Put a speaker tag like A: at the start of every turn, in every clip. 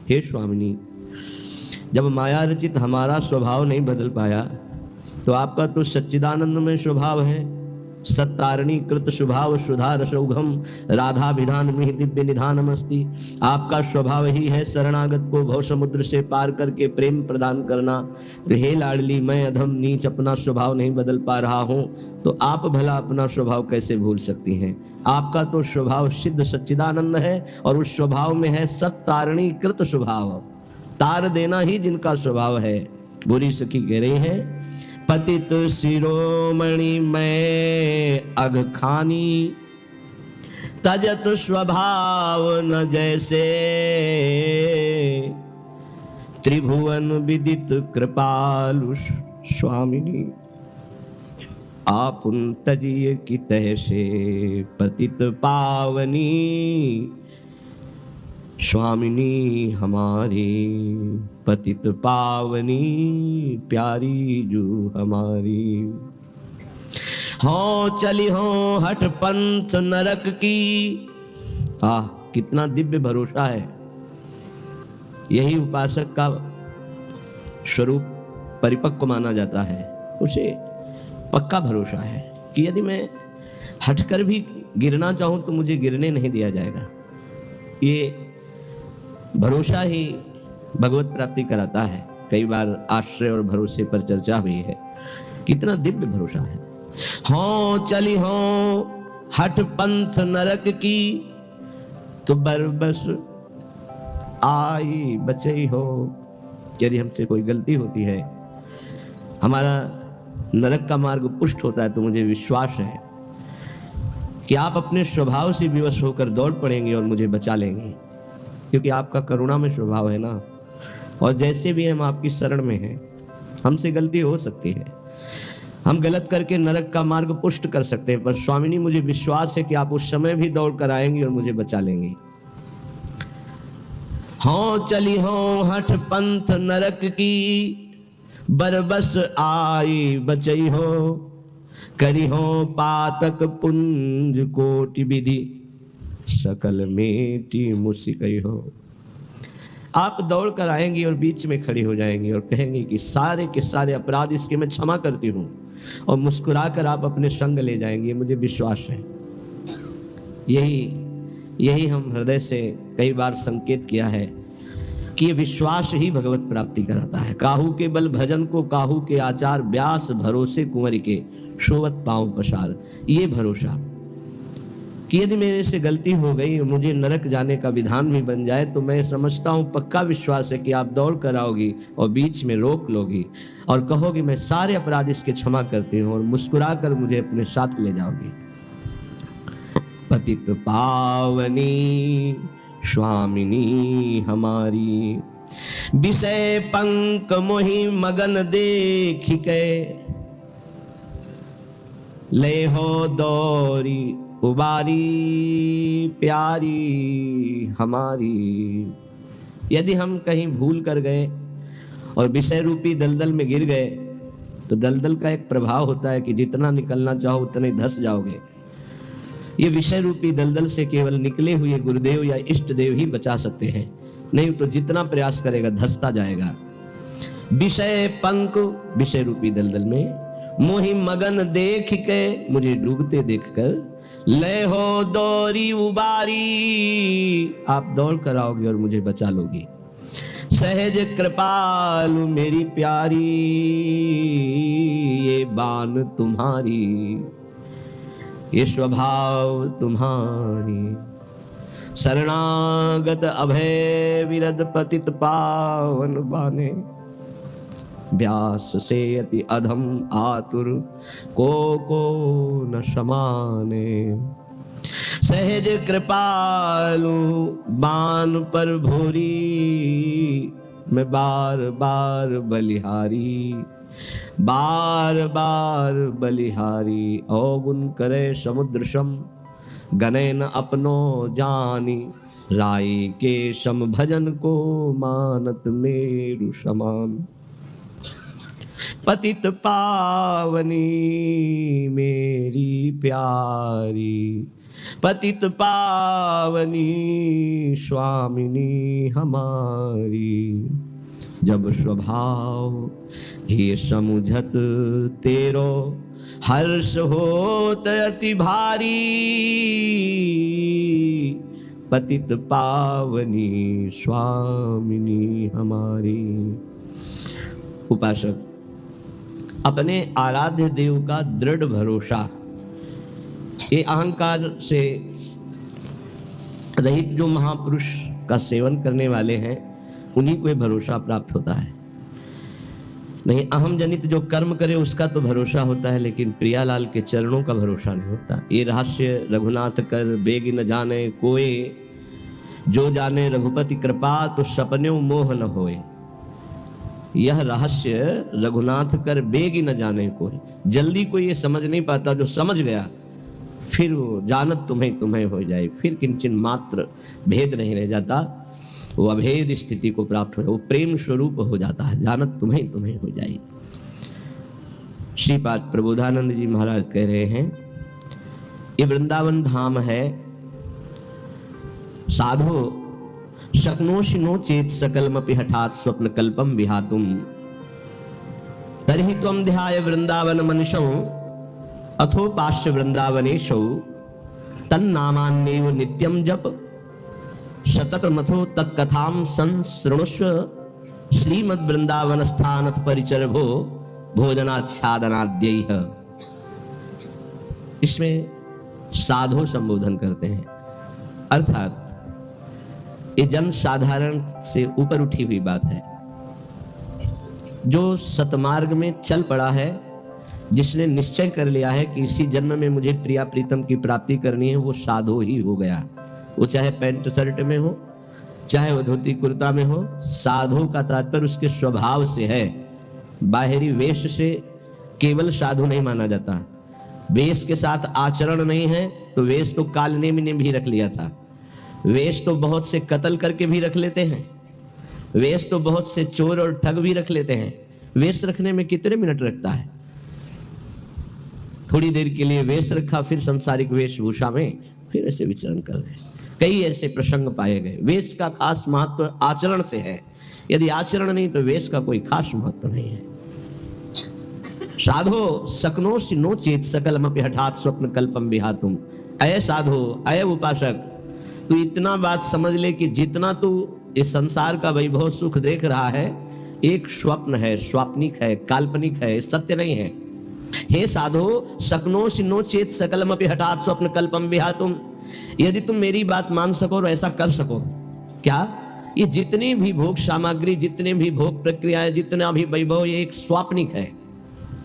A: हे स्वामिनी, जब माया रचित हमारा स्वभाव नहीं बदल पाया तो आपका तो सच्चिदानंद में स्वभाव है। सत्तारणी कृत स्वभाव सुधा रसौघम राधाभिधान में दिव्य निधानमस्ति। आपका स्वभाव ही है शरणागत को भव समुद्र से पार करके प्रेम प्रदान करना। तो हे लाडली, मैं अधम नीच अपना स्वभाव नहीं बदल पा रहा हूं, तो आप भला अपना स्वभाव कैसे भूल सकती हैं? आपका तो स्वभाव सिद्ध सच्चिदानंद है और उस स्वभाव में है सत्तारणी कृत स्वभाव, तार देना ही जिनका स्वभाव है। बुरी सखी कह रही है, पतित शिरोमणि मैं अघ खानी, तजत स्वभाव न जैसे, त्रिभुवन विदित कृपालु स्वामिनी। आपुन तजिए की तह से पतित पावनी, स्वामिनी हमारी पतित पावनी, प्यारी जो हमारी। हो चली हो हठ पंथ नरक की। कितना दिव्य भरोसा है। यही उपासक का स्वरूप परिपक्व माना जाता है। उसे पक्का भरोसा है कि यदि मैं हटकर भी गिरना चाहूं तो मुझे गिरने नहीं दिया जाएगा। ये भरोसा ही भगवत प्राप्ति कराता है। कई बार आश्रय और भरोसे पर चर्चा हुई है। कितना दिव्य भरोसा है। हो चली हो हठ पंथ नरक की, तो बरबस आई बचई हो। यदि हमसे कोई गलती होती है, हमारा नरक का मार्ग पुष्ट होता है, तो मुझे विश्वास है कि आप अपने स्वभाव से विवश होकर दौड़ पड़ेंगे और मुझे बचा लेंगे, क्योंकि आपका करुणा में स्वभाव है ना। और जैसे भी हम आपकी शरण में हैं, हमसे गलती हो सकती है, हम गलत करके नरक का मार्ग पुष्ट कर सकते हैं, पर स्वामिनी मुझे विश्वास है कि आप उस समय भी दौड़ कर आएंगी और मुझे बचा लेंगी। हो चली हो हठ पंथ नरक की, बरबस आई बचई हो। करी हो पातक पुंज कोटि विधि, सकल मेटी मुसिकई हो। आप दौड़ कर आएंगी और बीच में खड़ी हो जाएंगी और कहेंगी कि सारे के सारे अपराध इसके मैं क्षमा करती हूँ, और मुस्कुराकर आप अपने संग ले जाएंगी। मुझे विश्वास है। यही हम हृदय से कई बार संकेत किया है कि ये विश्वास ही भगवत प्राप्ति कराता है। काहू के बल भजन को काहू के आचार, व्यास भरोसे कुंवर के शोवत पांव पसार। ये भरोसा कि यदि मेरे से गलती हो गई, मुझे नरक जाने का विधान भी बन जाए, तो मैं समझता हूँ, पक्का विश्वास है कि आप दौड़ कर आओगी और बीच में रोक लोगी और कहोगी मैं सारे अपराध इसके क्षमा करती हूँ, और मुस्कुरा कर मुझे अपने साथ ले जाओगी। पतित पावनी स्वामिनी हमारी, विषय पंक मोहि मगन देख के, ले हो दौरी उबारी प्यारी हमारी। यदि हम कहीं भूल कर गए और विषय रूपी दलदल में गिर गए, तो दलदल का एक प्रभाव होता है कि जितना निकलना चाहो उतने धंस जाओगे। ये विषय रूपी दलदल से केवल निकले हुए गुरुदेव या इष्ट देव ही बचा सकते हैं, नहीं तो जितना प्रयास करेगा धंसता जाएगा। विषय पंक, विषय रूपी दलदल में, मोहि मगन देख के, मुझे डूबते देखकर, ले हो दौरी उबारी, आप दौड़ कर आओगे और मुझे बचा लोगी। सहज कृपालु मेरी प्यारी, ये बान तुम्हारी, ये स्वभाव तुम्हारी। शरणागत अभय विरद पतित पावन बाने, व्यास से अति अधम आतुर को न समाने। सहज कृपालु बान पर भूरी, मैं बार बार बलिहारी, बार बार बलिहारी। अवगुण करे समुद्र सम, गने न अपनो जानी, राई के सम भजन को मानत मेरु समान। पतित पावनी मेरी प्यारी, पतित पावनी स्वामिनी हमारी। जब स्वभाव ही समुझत तेरो हर्ष होत अति भारी। पतित पावनी स्वामिनी हमारी। उपासक अपने आराध्य देव का दृढ़ भरोसा, ये अहंकार से रहित जो महापुरुष का सेवन करने वाले हैं उन्हीं को भरोसा प्राप्त होता है। नहीं अहम जनित जो कर्म करे उसका तो भरोसा होता है, लेकिन प्रियालाल के चरणों का भरोसा नहीं होता। ये रहस्य रघुनाथ कर बेग न जाने कोय, जो जाने रघुपति कृपा तो सपन्यों मोह न होए। यह रहस्य रघुनाथ कर बेग न जाने कोई, जल्दी कोई ये समझ नहीं पाता। जो समझ गया फिर वो जानत तुम्हें तुम्हें हो जाए, फिर किंचन मात्र भेद नहीं रह जाता, वो अभेद स्थिति को प्राप्त हो, वो प्रेम स्वरूप हो जाता है, जानत तुम्हें तुम्हें हो जाए। श्रीपाद प्रबोधानंद जी महाराज कह रहे हैं ये वृंदावन धाम है। साधो शक्नोषि नो चेत सकलमपि हठात स्वप्न कल्पम विहातुम, तर्हि त्वं ध्याय वृंदावन मनुषं अथोपास्य वृंदावनेशौ, तन्नामान्येव नित्यं जप शततमथो तत्कथां संसृणुष्व, श्रीमद् वृंदावन स्थानथ परिचरभो भोजनाच्छादनाद्यैः। इसमें साधो संबोधन करते हैं, अर्थात ये जन साधारण से ऊपर उठी हुई बात है। जो सतमार्ग में चल पड़ा है, जिसने निश्चय कर लिया है कि इसी जन्म में मुझे प्रिया प्रीतम की प्राप्ति करनी है, वो साधो ही हो गया। वो चाहे पैंट शर्ट में हो, चाहे वो धोती कुर्ता में हो। साधु का तात्पर्य उसके स्वभाव से है, बाहरी वेश से केवल साधु नहीं माना जाता। वेश के साथ आचरण नहीं है तो वेश तो कालनेमी ने भी रख लिया था। वेश तो बहुत से कत्ल करके भी रख लेते हैं, वेश तो बहुत से चोर और ठग भी रख लेते हैं। वेश रखने में कितने मिनट लगता है? थोड़ी देर के लिए वेश रखा, फिर संसारिक वेशभूषा में फिर ऐसे विचरण कर रहे। कई ऐसे प्रसंग पाए गए। वेश का खास महत्व आचरण से है, यदि आचरण नहीं तो वेश का कोई खास महत्व नहीं है। साधो सकनोषि नो चेत सकलमपि हठात स्वप्न कल्पम विहातुम। अय साधो, अय उपासक, तू इतना बात समझ ले कि जितना तू इस संसार का वैभव सुख देख रहा है, एक स्वप्न है, स्वाप्निक है, काल्पनिक है, सत्य नहीं है। हे साधो सकनोषि नो चेत सकलमपि हठात स्वप्न कल्पम विहातुम। यदि तुम मेरी बात मान सको और ऐसा कर सको, क्या ये जितनी भी भोग सामग्री, जितने भी भोग प्रक्रियाएं, जितना भी वैभव, ये एक स्वाप्निक है।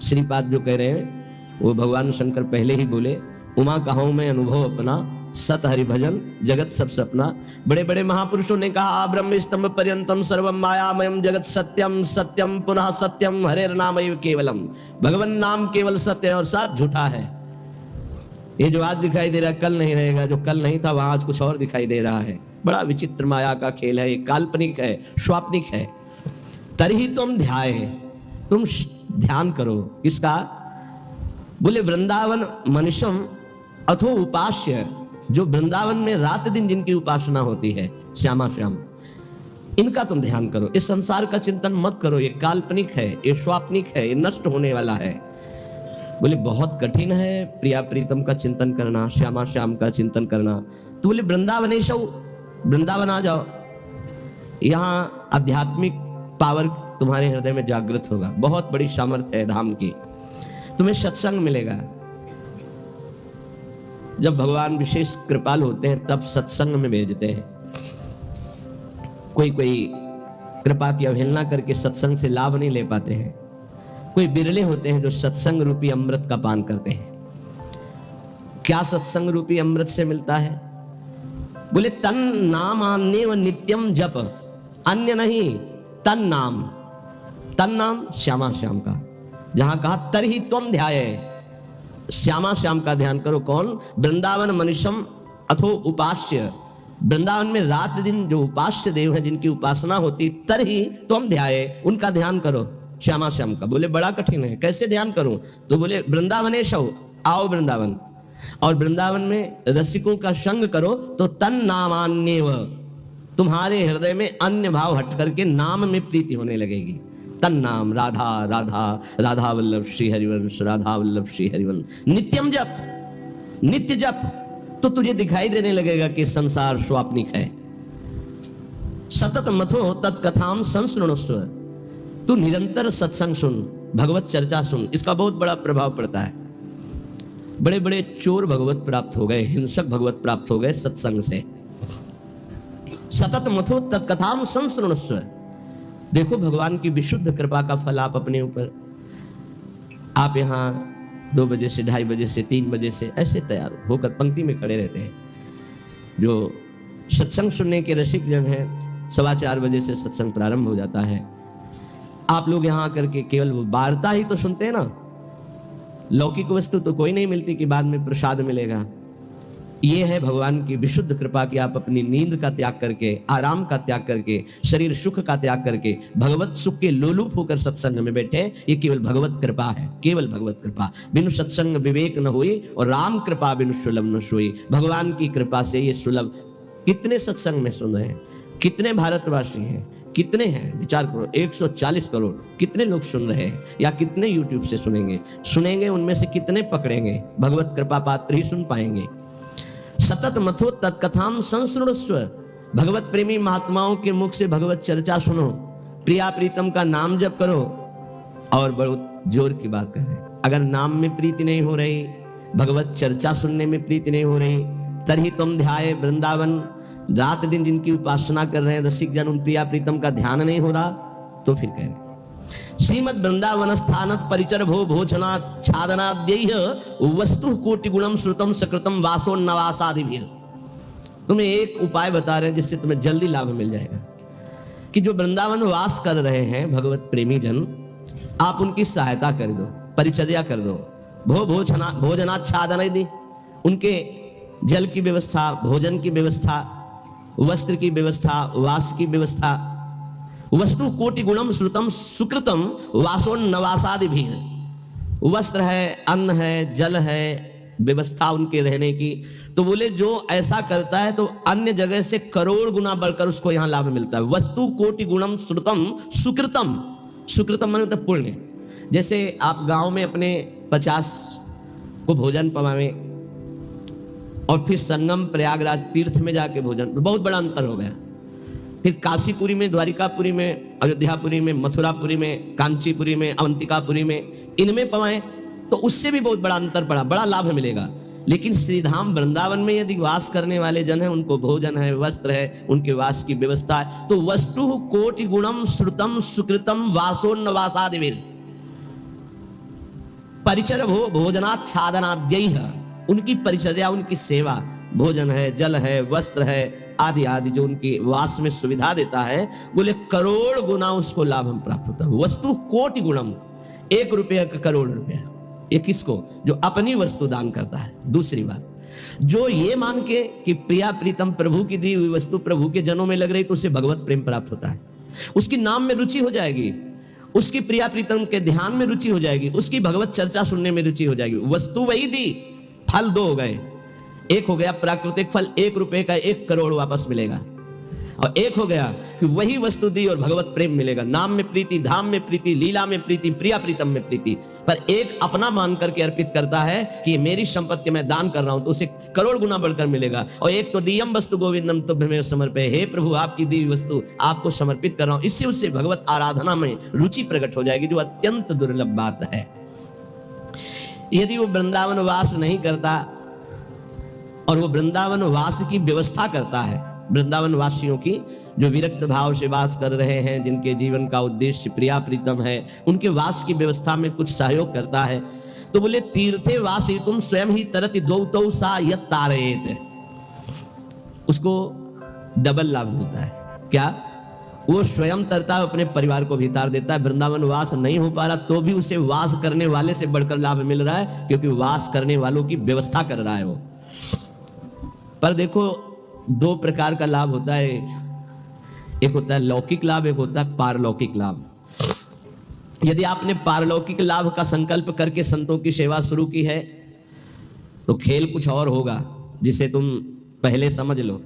A: श्रीपाद जो कह रहे हैं वो भगवान शंकर पहले ही बोले, उमा कहूं मैं अनुभव अपना, सत हरि भजन जगत सब सपना। बड़े बड़े महापुरुषों ने कहा, ब्रह्म स्तंभ पर्यंतम सर्वम मायामयम जगत सत्यम सत्यम पुनः सत्यम हरेर नामैव केवलम। भगवान नाम केवल सत्य है और सब झूठा है। ये जो आज दिखाई दे रहा है कल नहीं रहेगा, जो कल नहीं था वहां आज कुछ और दिखाई दे रहा है। बड़ा विचित्र माया का खेल है, ये काल्पनिक है, स्वाप्निक है। तर्हि तुम ध्याय, तुम ध्यान करो। किसका? बोले वृंदावन मनुष्यम अथो उपास्य, जो वृंदावन में रात दिन जिनकी उपासना होती है, श्यामा श्याम, इनका तुम ध्यान करो। इस संसार का चिंतन मत करो, ये काल्पनिक है, ये स्वाप्निक है, ये नष्ट होने वाला है। बोले बहुत कठिन है प्रिया प्रीतम का चिंतन करना, श्यामा श्याम का चिंतन करना। तो बोले वृंदावनेशौ, वृंदावन आ जाओ, यहाँ आध्यात्मिक पावर तुम्हारे हृदय में जागृत होगा। बहुत बड़ी सामर्थ्य है धाम की। तुम्हें सत्संग मिलेगा। जब भगवान विशेष कृपालु होते हैं तब सत्संग में भेजते हैं। कोई कोई कृपा की अवहेलना करके सत्संग से लाभ नहीं ले पाते हैं। कोई बिरले होते हैं जो सत्संग रूपी अमृत का पान करते हैं। क्या सत्संग रूपी अमृत से मिलता है? बोले तन नाम अन्य व नित्यम जप, अन्य नहीं, तन नाम। तन नाम श्यामा श्याम का, जहां कहा तरहि त्वम ध्याये, श्यामा श्याम का ध्यान करो। कौन? वृंदावन मनुष्यम अथो उपास्य, वृंदावन में रात दिन जो उपास्य देव हैं, जिनकी उपासना होती, तरहि त्वम ध्याये, उनका ध्यान करो श्यामा श्याम का। बोले बड़ा कठिन है, कैसे ध्यान करूं? तो बोले वृंदावनेशौ, आओ वृंदावन। और वृंदावन में रसिकों का संग करो तो तन नामान्यव, तुम्हारे हृदय में अन्य भाव हट करके नाम में प्रीति होने लगेगी। तन नाम राधा राधा, राधा वल्लभ श्री हरिवंश, राधा वल्लभ श्री हरिवंश। नित्यम जप, नित्य जप, तो तुझे दिखाई देने लगेगा कि संसार स्वाप्निक है। सतत मथो तत्कथाम संसृणुस्व, तू निरंतर सत्संग सुन, भगवत चर्चा सुन। इसका बहुत बड़ा प्रभाव पड़ता है। बड़े बड़े चोर भगवत प्राप्त हो गए, हिंसक भगवत प्राप्त हो गए सत्संग से। सतत मथो तत्कथाम संसृणुस्व, देखो भगवान की विशुद्ध कृपा का फल आप अपने ऊपर। आप यहाँ 2 बजे से 2:30 बजे से 3 बजे से ऐसे तैयार होकर पंक्ति में खड़े रहते हैं। जो सत्संग सुनने के रसिक जन हैं, 4:15 बजे से सत्संग प्रारंभ हो जाता है। आप लोग यहाँ आकर के केवल वो वार्ता ही तो सुनते हैं ना, लौकिक वस्तु तो कोई नहीं मिलती कि बाद में प्रसाद मिलेगा। ये है भगवान की विशुद्ध कृपा कि आप अपनी नींद का त्याग करके, आराम का त्याग करके, शरीर सुख का त्याग करके भगवत सुख के लोलुप होकर सत्संग में बैठे। ये केवल भगवत कृपा है, केवल भगवत कृपा। बिनु सत्संग विवेक न हुई और राम कृपा बिनु सुलभ न सोई। भगवान की कृपा से ये सुलभ। कितने सत्संग में सुन रहे हैं, कितने भारतवासी हैं, कितने हैं, विचार करो। 140 करोड़ कितने लोग सुन रहे हैं, या कितने यूट्यूब से सुनेंगे, उनमें से कितने पकड़ेंगे, भगवत कृपा पात्र ही सुन पाएंगे। सतत मथो तत्कथाम संसृणुस्व, भगवत प्रेमी महात्माओं के मुख से भगवत चर्चा सुनो, प्रिया प्रीतम का नाम जप करो। और बहुत जोर की बात करें, अगर नाम में प्रीति नहीं हो रही, भगवत चर्चा सुनने में प्रीति नहीं हो रही, तभी तुम ध्याये वृंदावन। रात दिन जिनकी उपासना कर रहे हैं रसिक जन, उन प्रिया प्रीतम का ध्यान नहीं हो रहा, तो फिर कह रहे श्रीमद वृंदावन स्थानत परिचर भो भोजना छादनाद्यैः वस्तु कोटि गुणम श्रुतम सकृतम वासो नवासादिभिः। तुम्हें एक उपाय बता रहे हैं जिससे तुम्हें जल्दी लाभ मिल जाएगा कि जो वृंदावन वास कर रहे हैं भगवत प्रेमी जन, आप उनकी सहायता कर दो, परिचर्या कर दो। भोजनाच्छादन दी, उनके जल की व्यवस्था, भोजन की व्यवस्था, वस्त्र की व्यवस्था, वास की व्यवस्था। वस्तु कोटि गुणम श्रुतम सुकृतम वासोन्नवासादि भी। वस्त्र है, अन्न है, जल है, व्यवस्था उनके रहने की। तो बोले जो ऐसा करता है तो अन्य जगह से करोड़ गुना बढ़कर उसको यहाँ लाभ मिलता है। वस्तु कोटि गुणम श्रुतम सुकृतम, सुकृतम माने तो पुण्य। जैसे आप गांव में अपने 50 को भोजन पवावे और फिर संगम प्रयागराज तीर्थ में जाके भोजन, तो बहुत बड़ा अंतर हो गया। फिर काशीपुरी में, द्वारिकापुरी में, अयोध्यापुरी में, मथुरापुरी में, कांचीपुरी में, अवंतिकापुरी में, इनमें पवाएं तो उससे भी बहुत बड़ा अंतर पड़ा, बड़ा लाभ मिलेगा। लेकिन श्रीधाम वृंदावन में यदि वास करने वाले जन हैं, उनको भोजन है, वस्त्र है, उनके वास की व्यवस्था है। तो वस्तु कोटि गुणम श्रुतम सुकृतम वासोन्नवासादिभिः परिचर भोजनाच्छादनाद्यैः, उनकी परिचर्या, उनकी सेवा, भोजन है, जल है, वस्त्र है, आदि आदि जो उनकी वास में सुविधा देता है, बोले करोड़ गुना उसको लाभ हम प्राप्त होता है। वस्तु कोटि गुणम, 1 रुपया का करोड़ रुपया। ये किसको? जो अपनी वस्तु दान करता है। दूसरी बात, जो ये मान के कि प्रिया प्रीतम प्रभु की दी हुई वस्तु प्रभु के जनों में लग रही, तो उसे भगवत प्रेम प्राप्त होता है। उसकी नाम में रुचि हो जाएगी, उसकी प्रिया प्रीतम के ध्यान में रुचि हो जाएगी, उसकी भगवत चर्चा सुनने में रुचि हो जाएगी। वस्तु वही दी, फल 2 हो गए। एक हो गया प्राकृतिक फल, 1 रुपए का 1 करोड़ वापस मिलेगा, और एक हो गया कि वही वस्तु दी और भगवत प्रेम मिलेगा। नाम में प्रीति, धाम में प्रीति, लीला में प्रीति, प्रिया प्रीतम में प्रीति। पर एक अपना मान करके अर्पित करता है कि ये मेरी संपत्ति मैं दान कर रहा हूं, तो उसे करोड़ गुना बढ़कर मिलेगा। और एक तो दियम वस्तु गोविंदम तुभ्यमेव समर्पये, हे प्रभु आपकी दी वस्तु आपको समर्पित कर रहा हूं। इससे उससे भगवत आराधना में रुचि प्रकट हो जाएगी, जो अत्यंत दुर्लभ बात है। यदि वो वृंदावन वास नहीं करता और वो वृंदावन वास की व्यवस्था करता है, वृंदावन वासियों की जो विरक्त भाव से वास कर रहे हैं, जिनके जीवन का उद्देश्य प्रिया प्रीतम है, उनके वास की व्यवस्था में कुछ सहयोग करता है, तो बोले तीर्थे वासी तुम स्वयं ही तरति द्वौ सा यत् तारयेत, उसको डबल लाभ मिलता है। क्या? वो स्वयं तरता है, अपने परिवार को भी तार देता है। वृंदावन वास नहीं हो पा रहा तो भी उसे वास करने वाले से बढ़कर लाभ मिल रहा है, क्योंकि वास करने वालों की व्यवस्था कर रहा है वो। पर देखो 2 प्रकार का लाभ होता है, एक होता है लौकिक लाभ, एक होता है पारलौकिक लाभ। यदि आपने पारलौकिक लाभ का संकल्प करके संतों की सेवा शुरू की है तो खेल कुछ और होगा जिसे तुम पहले समझ लो,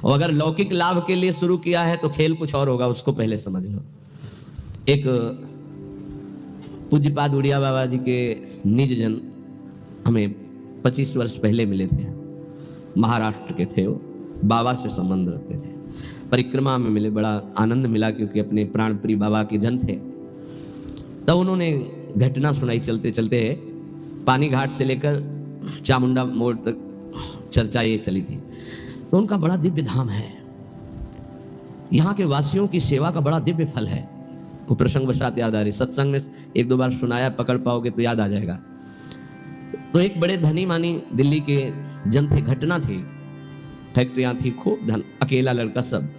A: और अगर लौकिक लाभ के लिए शुरू किया है तो खेल कुछ और होगा, उसको पहले समझ लो। एक पूज्यपाद उड़िया बाबा जी के निज जन हमें 25 वर्ष पहले मिले थे, महाराष्ट्र के थे वो, बाबा से संबंध रखते थे, परिक्रमा में मिले, बड़ा आनंद मिला क्योंकि अपने प्राणप्रिय बाबा के जन थे। तब उन्होंने घटना सुनाई, चलते चलते पानी घाट से लेकर चामुंडा मोड़ तक चर्चा ये चली थी। तो उनका बड़ा दिव्य धाम है, यहाँ के वासियों की सेवा का बड़ा दिव्य फल है। वो प्रसंग वशात याद आ रही, सत्संग में 1-2 बार सुनाया, पकड़ पाओगे तो याद आ जाएगा। तो एक बड़े धनी मानी दिल्ली के जन थे, घटना थी, फैक्ट्रियां थी, खूब धन, अकेला लड़का सब।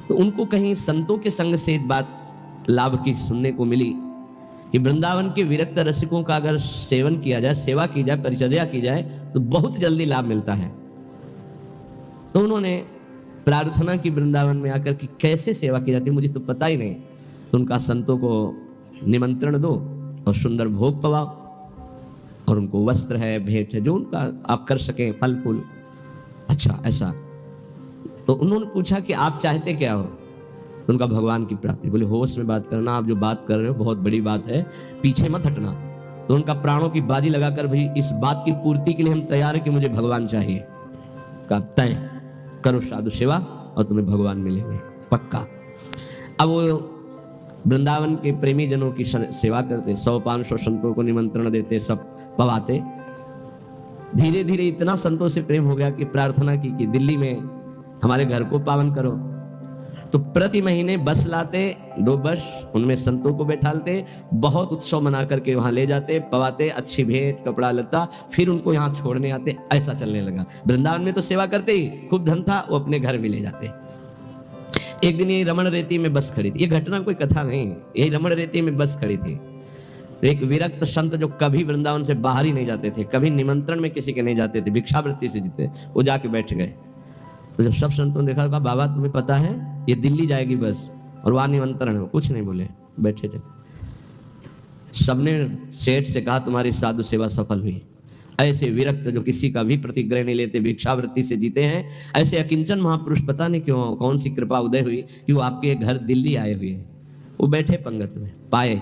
A: तो उनको कहीं संतों के संग से एक बात लाभ की सुनने को मिली कि वृंदावन के विरक्त रसिकों का अगर सेवन किया जाए, सेवा की जाए, परिचर्या की जाए तो बहुत जल्दी लाभ मिलता है। तो उन्होंने प्रार्थना की वृंदावन में आकर कि कैसे सेवा की जाती है मुझे तो पता ही नहीं। तो उनका संतों को निमंत्रण दो और सुंदर भोग पवाओ, और उनको वस्त्र है, भेंट है, जो उनका आप कर सकें, फल फूल। अच्छा ऐसा। तो उन्होंने पूछा कि आप चाहते क्या हो? तो उनका भगवान की प्राप्ति। बोले होश में बात करना, आप जो बात कर रहे हो बहुत बड़ी बात है, पीछे मत हटना। तो उनका प्राणों की बाजी लगाकर, भाई इस बात की पूर्ति के लिए हम तैयार है कि मुझे भगवान चाहिए। का तय करो साधु सेवा और तुम्हें भगवान मिलेंगे पक्का। अब वो वृंदावन के प्रेमी जनों की सेवा करते, 100-500 संतों को निमंत्रण देते, सब पवाते। धीरे धीरे इतना संतों से प्रेम हो गया कि प्रार्थना की कि दिल्ली में हमारे घर को पावन करो। तो प्रति महीने बस लाते, 2 बस, उनमें संतों को बैठालते, बहुत उत्सव मना करके वहां ले जाते, पवाते, अच्छी भेंट, कपड़ा लत्ता, फिर उनको यहाँ छोड़ने आते। ऐसा चलने लगा। वृंदावन में तो सेवा करते ही, खूब धन था, वो अपने घर भी ले जाते। एक दिन ये रमण रेती में बस खड़ी थी, ये घटना कोई कथा नहीं, यही रमण रेती में बस खड़ी थी। तो एक विरक्त संत जो कभी वृंदावन से बाहर ही नहीं जाते थे, कभी निमंत्रण में किसी के नहीं जाते थे, भिक्षावृत्ति से जीते, वो जाके बैठ गए। तो जब सब संतों ने देखा, कहा बाबा तुम्हें पता है ये दिल्ली जाएगी बस और वहां निमंत्रण है। कुछ नहीं बोले, बैठे थे। सबने सेठ से कहा तुम्हारी साधु सेवा सफल हुई। ऐसे विरक्त जो किसी का भी प्रतिग्रह नहीं लेते, भिक्षावृत्ति से जीते हैं, ऐसे अकिंचन महापुरुष पता नहीं क्यों, कौन सी कृपा उदय हुई कि वो आपके घर दिल्ली आए हुए हैं। वो बैठे पंगत में, पाए,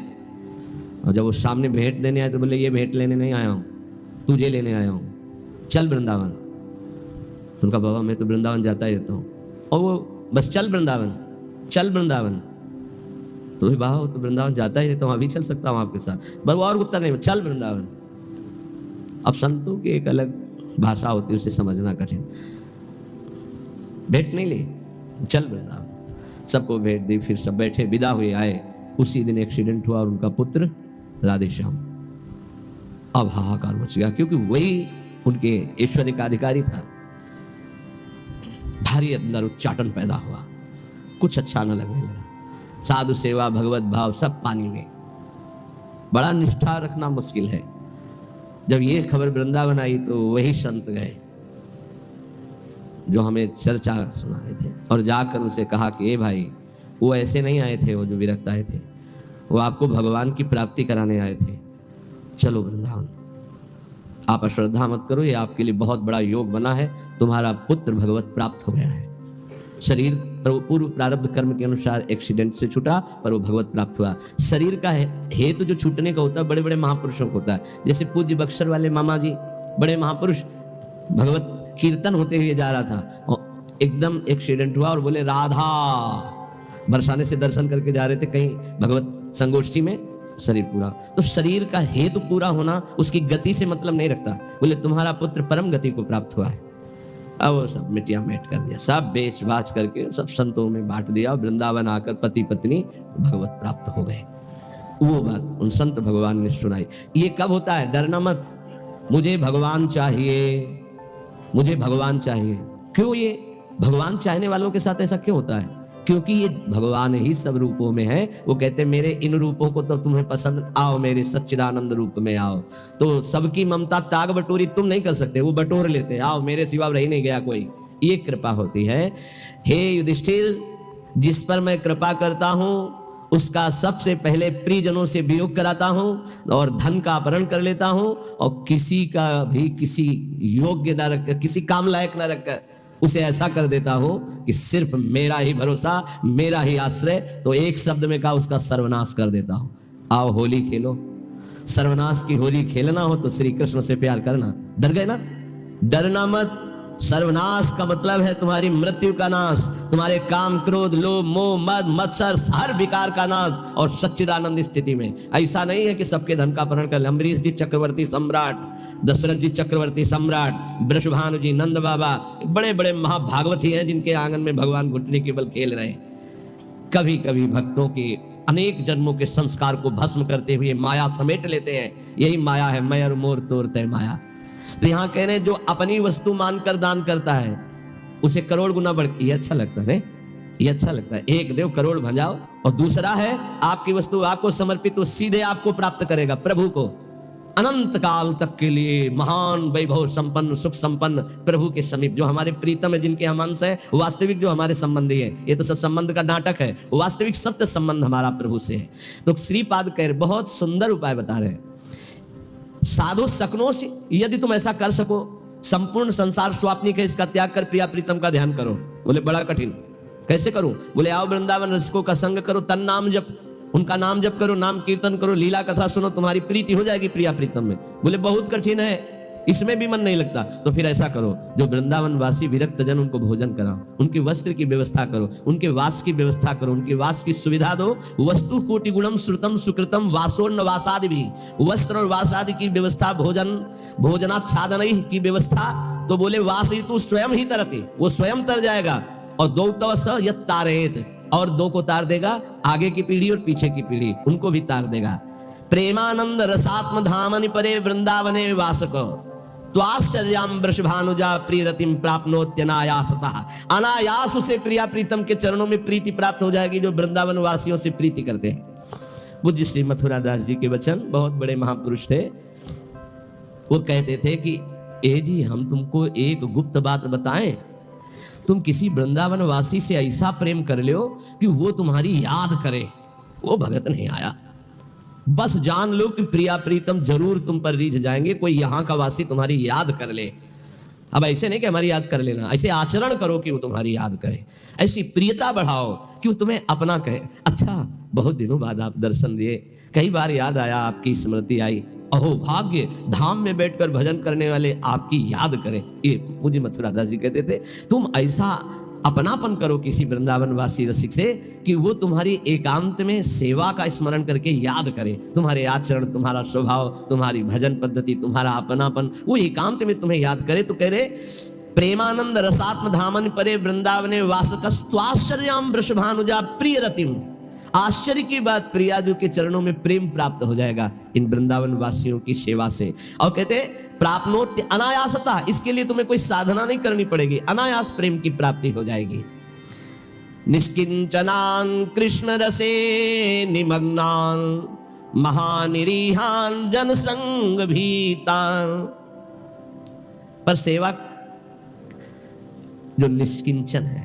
A: और जब वो सामने भेंट देने आए तो बोले ये भेंट लेने नहीं आया हूँ, तुझे लेने आया हूँ, चल वृंदावन। तो उनका बाबा मैं तो वृंदावन जाता ही रहता हूँ। और वो बस चल वृंदावन, चल वृंदावन। तो बाबा तो वृंदावन जाता ही रहता हूँ, अभी चल सकता हूँ आपके साथ। बस और उत्तर नहीं, चल वृंदावन। अब संतों की एक अलग भाषा होती है, उसे समझना कठिन। भेंट नहीं ली, चल वृंदावन। सबको भेंट दी, फिर सब बैठे, विदा हुए, आए। उसी दिन एक्सीडेंट हुआ और उनका पुत्र राधेश्याम। अब हाहाकार मच गया क्योंकि वही उनके ऐश्वर्य का अधिकारी था। भारी अंदर उच्चाटन पैदा हुआ, कुछ अच्छा न लगने लगा। साधु सेवा, भगवत भाव सब पानी में। बड़ा निष्ठा रखना मुश्किल है। जब ये खबर वृंदावन आई तो वही संत गए जो हमें चर्चा सुना रहे थे, और जाकर उसे कहा कि ए भाई, वो ऐसे नहीं आए थे, वो जो विरक्त आए थे, वो आपको भगवान की प्राप्ति कराने आए थे। चलो वृंदावन, आप अश्रद्धा मत करो, ये आपके लिए बहुत बड़ा योग बना है। तुम्हारा पुत्र भगवत प्राप्त हो गया है। शरीर पूर्व प्रारब्ध कर्म के अनुसार एक्सीडेंट से छूटा, पर वो भगवत प्राप्त हुआ। शरीर का हेतु जो छूटने का होता है बड़े बड़े महापुरुषों को होता है। जैसे पूज्य बक्सर वाले मामा जी, बड़े महापुरुष, भगवत कीर्तन होते हुए जा रहा था और एकदम एक्सीडेंट हुआ और बोले राधा, बरसाने से दर्शन करके जा रहे थे कहीं भगवत संगोष्ठी में, शरीर पूरा। तो शरीर का हेतु पूरा होना उसकी गति से मतलब नहीं रखता। बोले तुम्हारा पुत्र परम गति को प्राप्त हुआ है। अब वो सब मिटिया मेट कर दिया, सब बेच बाच करके सब संतों में बांट दिया। वृंदावन आकर पति पत्नी भगवत प्राप्त हो गए। वो बात उन संत भगवान ने सुनाई। ये कब होता है? डरना मत, मुझे भगवान चाहिए, मुझे भगवान चाहिए। क्यों? ये भगवान चाहने वालों के साथ ऐसा क्यों होता है? क्योंकि ये भगवान ही सब रूपों में है। वो कहते हैं मेरे इन रूपों को तो तुम्हें पसंद, आओ मेरे सच्चिदानंद रूप में आओ। तो सबकी ममता ताग बटोरी तुम नहीं कर सकते, वो बटोर लेते, आओ मेरे सिवा रह नहीं गया कोई। ये कृपा होती है। हे युधिष्ठिर, जिस पर मैं कृपा करता हूं उसका सबसे पहले प्रियजनों से वियोग कराता हूं और धन का अपहरण कर लेता हूं और किसी का भी किसी योग्य न रखकर, किसी काम लायक न रखकर उसे ऐसा कर देता हूं कि सिर्फ मेरा ही भरोसा, मेरा ही आश्रय। तो एक शब्द में कहा, उसका सर्वनाश कर देता हूं। आओ होली खेलो, सर्वनाश की होली खेलना हो तो श्री कृष्ण से प्यार करना। डर गए ना? डरना मत। सर्वनाश का मतलब है तुम्हारी मृत्यु का नाश, तुम्हारे काम, क्रोध, लोभ, मोह, मद, मत्सर, हर विकार का नाश। और सच्चिदानंद स्थिति में ऐसा नहीं है कि सबके धन का अपहरण कर। अम्बरीश जी चक्रवर्ती सम्राट, दशरथ जी चक्रवर्ती सम्राट, वृषभानु जी, नंद बाबा, बड़े बड़े महाभागवती हैं जिनके आंगन में भगवान घुटने के बल खेल रहे हैं। कभी कभी भक्तों के अनेक जन्मों के संस्कार को भस्म करते हुए माया समेट लेते हैं। यही माया है, मैं और मोर तोर तय माया। तो यहां कह रहे हैं, जो अपनी वस्तु मानकर दान करता है उसे करोड़ गुना बढ़। ये अच्छा लगता है, ये अच्छा लगता है। एक देव करोड़ भंजाओ। और दूसरा है, आपकी वस्तु आपको समर्पित तो सीधे आपको प्राप्त करेगा, प्रभु को, अनंत काल तक के लिए महान वैभव संपन्न, सुख संपन्न प्रभु के समीप। जो हमारे प्रीतम है, जिनके हम अंश है, वास्तविक जो हमारे संबंधी है, ये तो सब संबंध का नाटक है, वास्तविक सत्य संबंध हमारा प्रभु से है। तो श्रीपाद कह रहे, बहुत सुंदर उपाय बता रहे हैं। साधु सकनो से, यदि तुम ऐसा कर सको, संपूर्ण संसार स्वाप्निक है, इसका त्याग कर प्रिया प्रीतम का ध्यान करो। बोले बड़ा कठिन, कैसे करूं? बोले आओ वृंदावन रसिकों का संग करो, तन नाम जप, उनका नाम जप करो, नाम कीर्तन करो, लीला कथा सुनो, तुम्हारी प्रीति हो जाएगी प्रिया प्रीतम में। बोले बहुत कठिन है, इसमें भी मन नहीं लगता। तो फिर ऐसा करो, जो वृंदावन वासी विरक्त जन, उनको भोजन कराओ, उनके वस्त्र की व्यवस्था करो, उनके वास की व्यवस्था करो, उनके वास की सुविधा दो। वस्तु कोटि गुणम श्रुतम सुकृतम वासोन्न वासादि भी, वस्त्र और वासादि की व्यवस्था, भोजन भोजनाच्छादन की व्यवस्था। तो बोले वास ही तू स्वयं ही तरती, वो स्वयं तर जाएगा। और दो तवस यत तारेत, और दो को तार देगा, आगे की पीढ़ी और पीछे की पीढ़ी, उनको भी तार देगा। प्रेमानंद रसात्म धामनि परे वृंदावने वासको, तो आश्चर्याम वृषभानुजा प्रियरतिम प्राप्नोत्यनायासतः, अनायास उसे प्रिया प्रीतम के चरणों में प्रीति प्राप्त हो जाएगी, जो वृंदावन वासियों से प्रीति करते हैं। पूज्य श्री मथुरा दास जी के वचन, बहुत बड़े महापुरुष थे। वो कहते थे कि ए जी, हम तुमको एक गुप्त बात बताएं, तुम किसी वृंदावन वासी से ऐसा प्रेम कर लो कि वो तुम्हारी याद करे। वो भगत नहीं आया, बस जान लो कि प्रिया प्रीतम जरूर तुम पर रीझ जाएंगे, कोई यहां का वासी तुम्हारी याद कर ले। अब ऐसे नहीं कि हमारी याद कर लेना, ऐसे आचरण करो कि वो तुम्हारी याद करे, ऐसी प्रियता बढ़ाओ कि वो तुम्हें अपना कहे। अच्छा, बहुत दिनों बाद आप दर्शन दिए, कई बार याद आया, आपकी स्मृति आई, अहो भाग्य, धाम में बैठकर भजन करने वाले आपकी याद करें। ये पूज्य मथुरा दास जी कहते थे, तुम ऐसा अपनापन करो किसी वृंदावन वासी रसिक से कि वो तुम्हारी एकांत में सेवा का स्मरण करके याद करे, तुम्हारे आचरण, तुम्हारा स्वभाव, तुम्हारी भजन पद्धति, तुम्हारा अपनापन, वो एकांत में तुम्हें याद करे। तो कह रहे, प्रेमानंद रसात्म धामन परे वृंदावने वासकस्त्वाश्चर्याम वृषभानुजा प्रिय रतिम, आश्चर्य की बात, प्रियाजू के चरणों में प्रेम प्राप्त हो जाएगा इन वृंदावन वासियों की सेवा से। और कहते प्राप्नोत्य अनायासता, इसके लिए तुम्हें कोई साधना नहीं करनी पड़ेगी, अनायास प्रेम की प्राप्ति हो जाएगी। निष्किंचनान कृष्ण रसे निमग्नान महानिरीहान जनसंग भीतान। पर सेवा जो निष्किंचन है,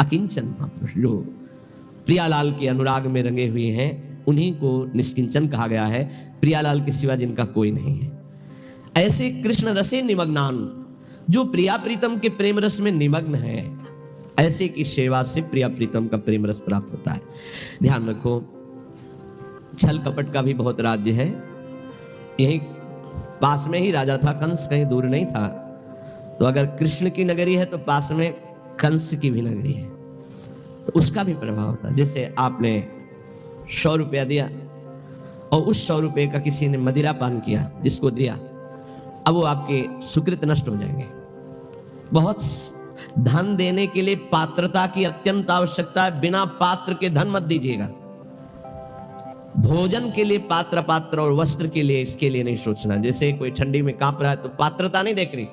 A: अकिंचन महापुरुष, जो प्रियालाल के अनुराग में रंगे हुए हैं, उन्हीं को निष्किंचन कहा गया है। प्रियालाल के सिवा जिनका कोई नहीं है, ऐसे कृष्ण रसे निमग्नान, जो प्रिया प्रीतम के प्रेम रस में निमग्न है, ऐसे की सेवा से प्रिया प्रीतम का प्रेम रस प्राप्त होता है। ध्यान रखो, छल कपट का भी बहुत राज्य है। यही पास में ही राजा था कंस, कहीं दूर नहीं था। तो अगर कृष्ण की नगरी है तो पास में कंस की भी नगरी है, तो उसका भी प्रभाव होता है। जैसे आपने 100 रुपया दिया और उस 100 रुपये का किसी ने मदिरा पान किया, जिसको दिया, अब वो आपके सुकृत नष्ट हो जाएंगे। बहुत धन देने के लिए पात्रता की अत्यंत आवश्यकता है, बिना पात्र के धन मत दीजिएगा। भोजन के लिए पात्र और वस्त्र के लिए, इसके लिए नहीं सोचना। जैसे कोई ठंडी में कांप रहा है तो पात्रता नहीं देख रही,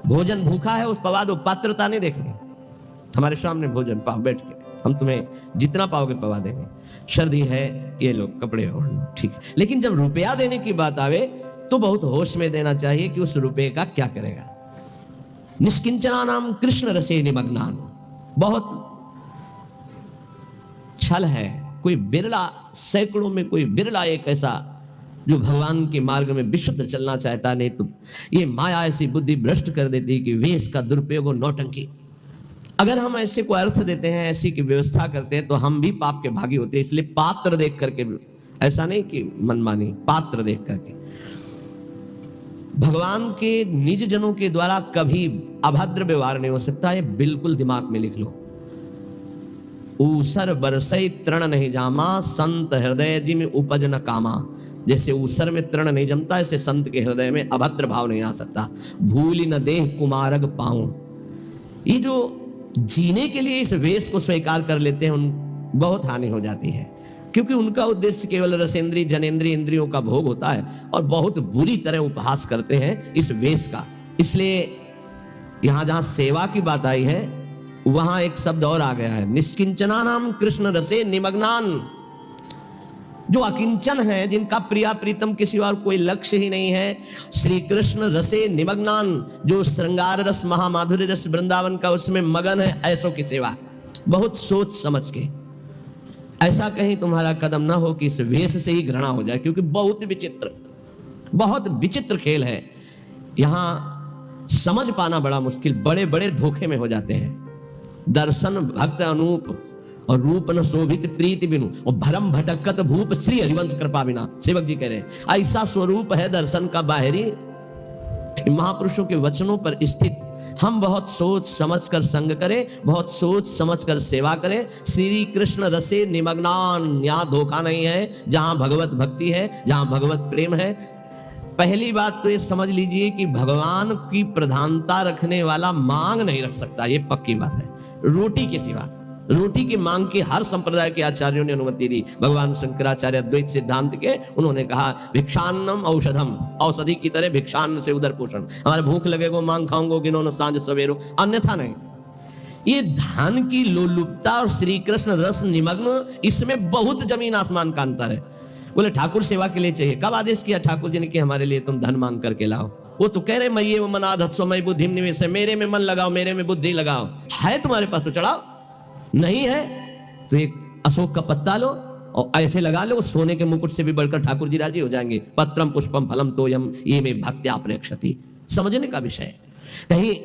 A: भोजन भूखा है उस पवा दो, पात्रता नहीं देखनी। हमारे सामने भोजन पाओ बैठ के, हम तुम्हें जितना पाओगे पवा देंगे। सर्दी है, ये लो कपड़े ओढ़ लो, ठीक है। लेकिन जब रुपया देने की बात आवे तो बहुत होश में देना चाहिए कि उस रुपये का क्या करेगा। निष्किंचना नाम कृष्ण रसे निमग्नान, बहुत छल है। कोई बिरला, सैकड़ों में कोई बिरला एक ऐसा जो भगवान के मार्ग में विशुद्ध चलना चाहता, नहीं तो ये माया ऐसी बुद्धि भ्रष्ट कर देती है कि वेश का दुरुपयोग और नौटंकी। अगर हम ऐसे को अर्थ देते हैं, ऐसी की व्यवस्था करते हैं, तो हम भी पाप के भागी होते हैं। इसलिए पात्र देख करके, ऐसा नहीं कि मनमानी, पात्र देख करके। भगवान के निज जनों के द्वारा कभी अभद्र व्यवहार नहीं हो सकता, ये बिल्कुल दिमाग में लिख लो। ऊसर बरसई तृण नहीं जामा, संत हृदय जी में उपज न कामा। जैसे ऊसर में तृण नहीं जमता, ऐसे संत के हृदय में अभद्र भाव नहीं आ सकता। भूल न देह कुमारग पाऊं। ये जो जीने के लिए इस वेश को स्वीकार कर लेते हैं, उन बहुत हानि हो जाती है, क्योंकि उनका उद्देश्य केवल रसेंद्रीय जनेंद्रीय इंद्रियों का भोग होता है और बहुत बुरी तरह उपहास करते हैं इस वेश का। इसलिए यहां जहां सेवा की बात आई है, वहां एक शब्द और आ गया है, निष्किंचना नाम कृष्ण रसे निमग्नान। जो अकिंचन है, जिनका प्रिया प्रीतम किसी और कोई लक्ष्य ही नहीं है, श्री कृष्ण रसे निमग्नान, जो श्रृंगार रस महामाधुर्य रस वृंदावन का उसमें मगन है, ऐसों की सेवा बहुत सोच समझ के। ऐसा कहीं तुम्हारा कदम ना हो कि इस वेश से ही घृणा हो जाए, क्योंकि बहुत विचित्र खेल है। यहां समझ पाना बड़ा मुश्किल, बड़े बड़े धोखे में हो जाते हैं। दर्शन भक्त अनूप और रूप न शोभित प्रीति बिनु, और भरम भटकत भूप श्री हरिवंश कृपा बिना। सेवक जी कह रहे हैं ऐसा स्वरूप है दर्शन का बाहरी, महापुरुषों के वचनों पर स्थित हम बहुत सोच समझ कर संग करें, बहुत सोच समझ कर सेवा करें। श्री कृष्ण रसे निमग्नान, यहां धोखा नहीं है। जहां भगवत भक्ति है, जहां भगवत प्रेम है, पहली बात तो ये समझ लीजिए कि भगवान की प्रधानता रखने वाला मांग नहीं रख सकता, ये पक्की बात है। रोटी के सिवा, रोटी की मांग की हर संप्रदाय के आचार्यों ने अनुमति दी। भगवान शंकराचार्य अद्वैत सिद्धांत के, उन्होंने कहा भिक्षान्नम औषधम, औषधि की तरह भिक्षान्न से उदर पोषण। हमारे भूख लगेगो मांग खाऊंगो गिनो सांझ सवेरो, अन्यथा नहीं। ये धन की लोलुपता और श्री कृष्ण रस निमग्न, इसमें बहुत जमीन आसमान का अंतर है। बोले ठाकुर सेवा के लिए चाहिए, कब आदेश किया ठाकुर जी ने कि हमारे लिए तुम धन मांग करके लाओ? वो तो कह रहे मये वो मनाधत्सो मई बुद्धि निवेश, मेरे में मन लगाओ, मेरे में बुद्धि लगाओ। है तुम्हारे पास तो चढ़ाओ, नहीं है तो एक अशोक का पत्ता लो और ऐसे लगा लो, सोने के मुकुट से भी बढ़कर ठाकुर जी राजी हो जाएंगे। पत्रम पुष्पम फलम तोयम ये में भक्त्या प्रेक्षति। समझने का विषय, कहीं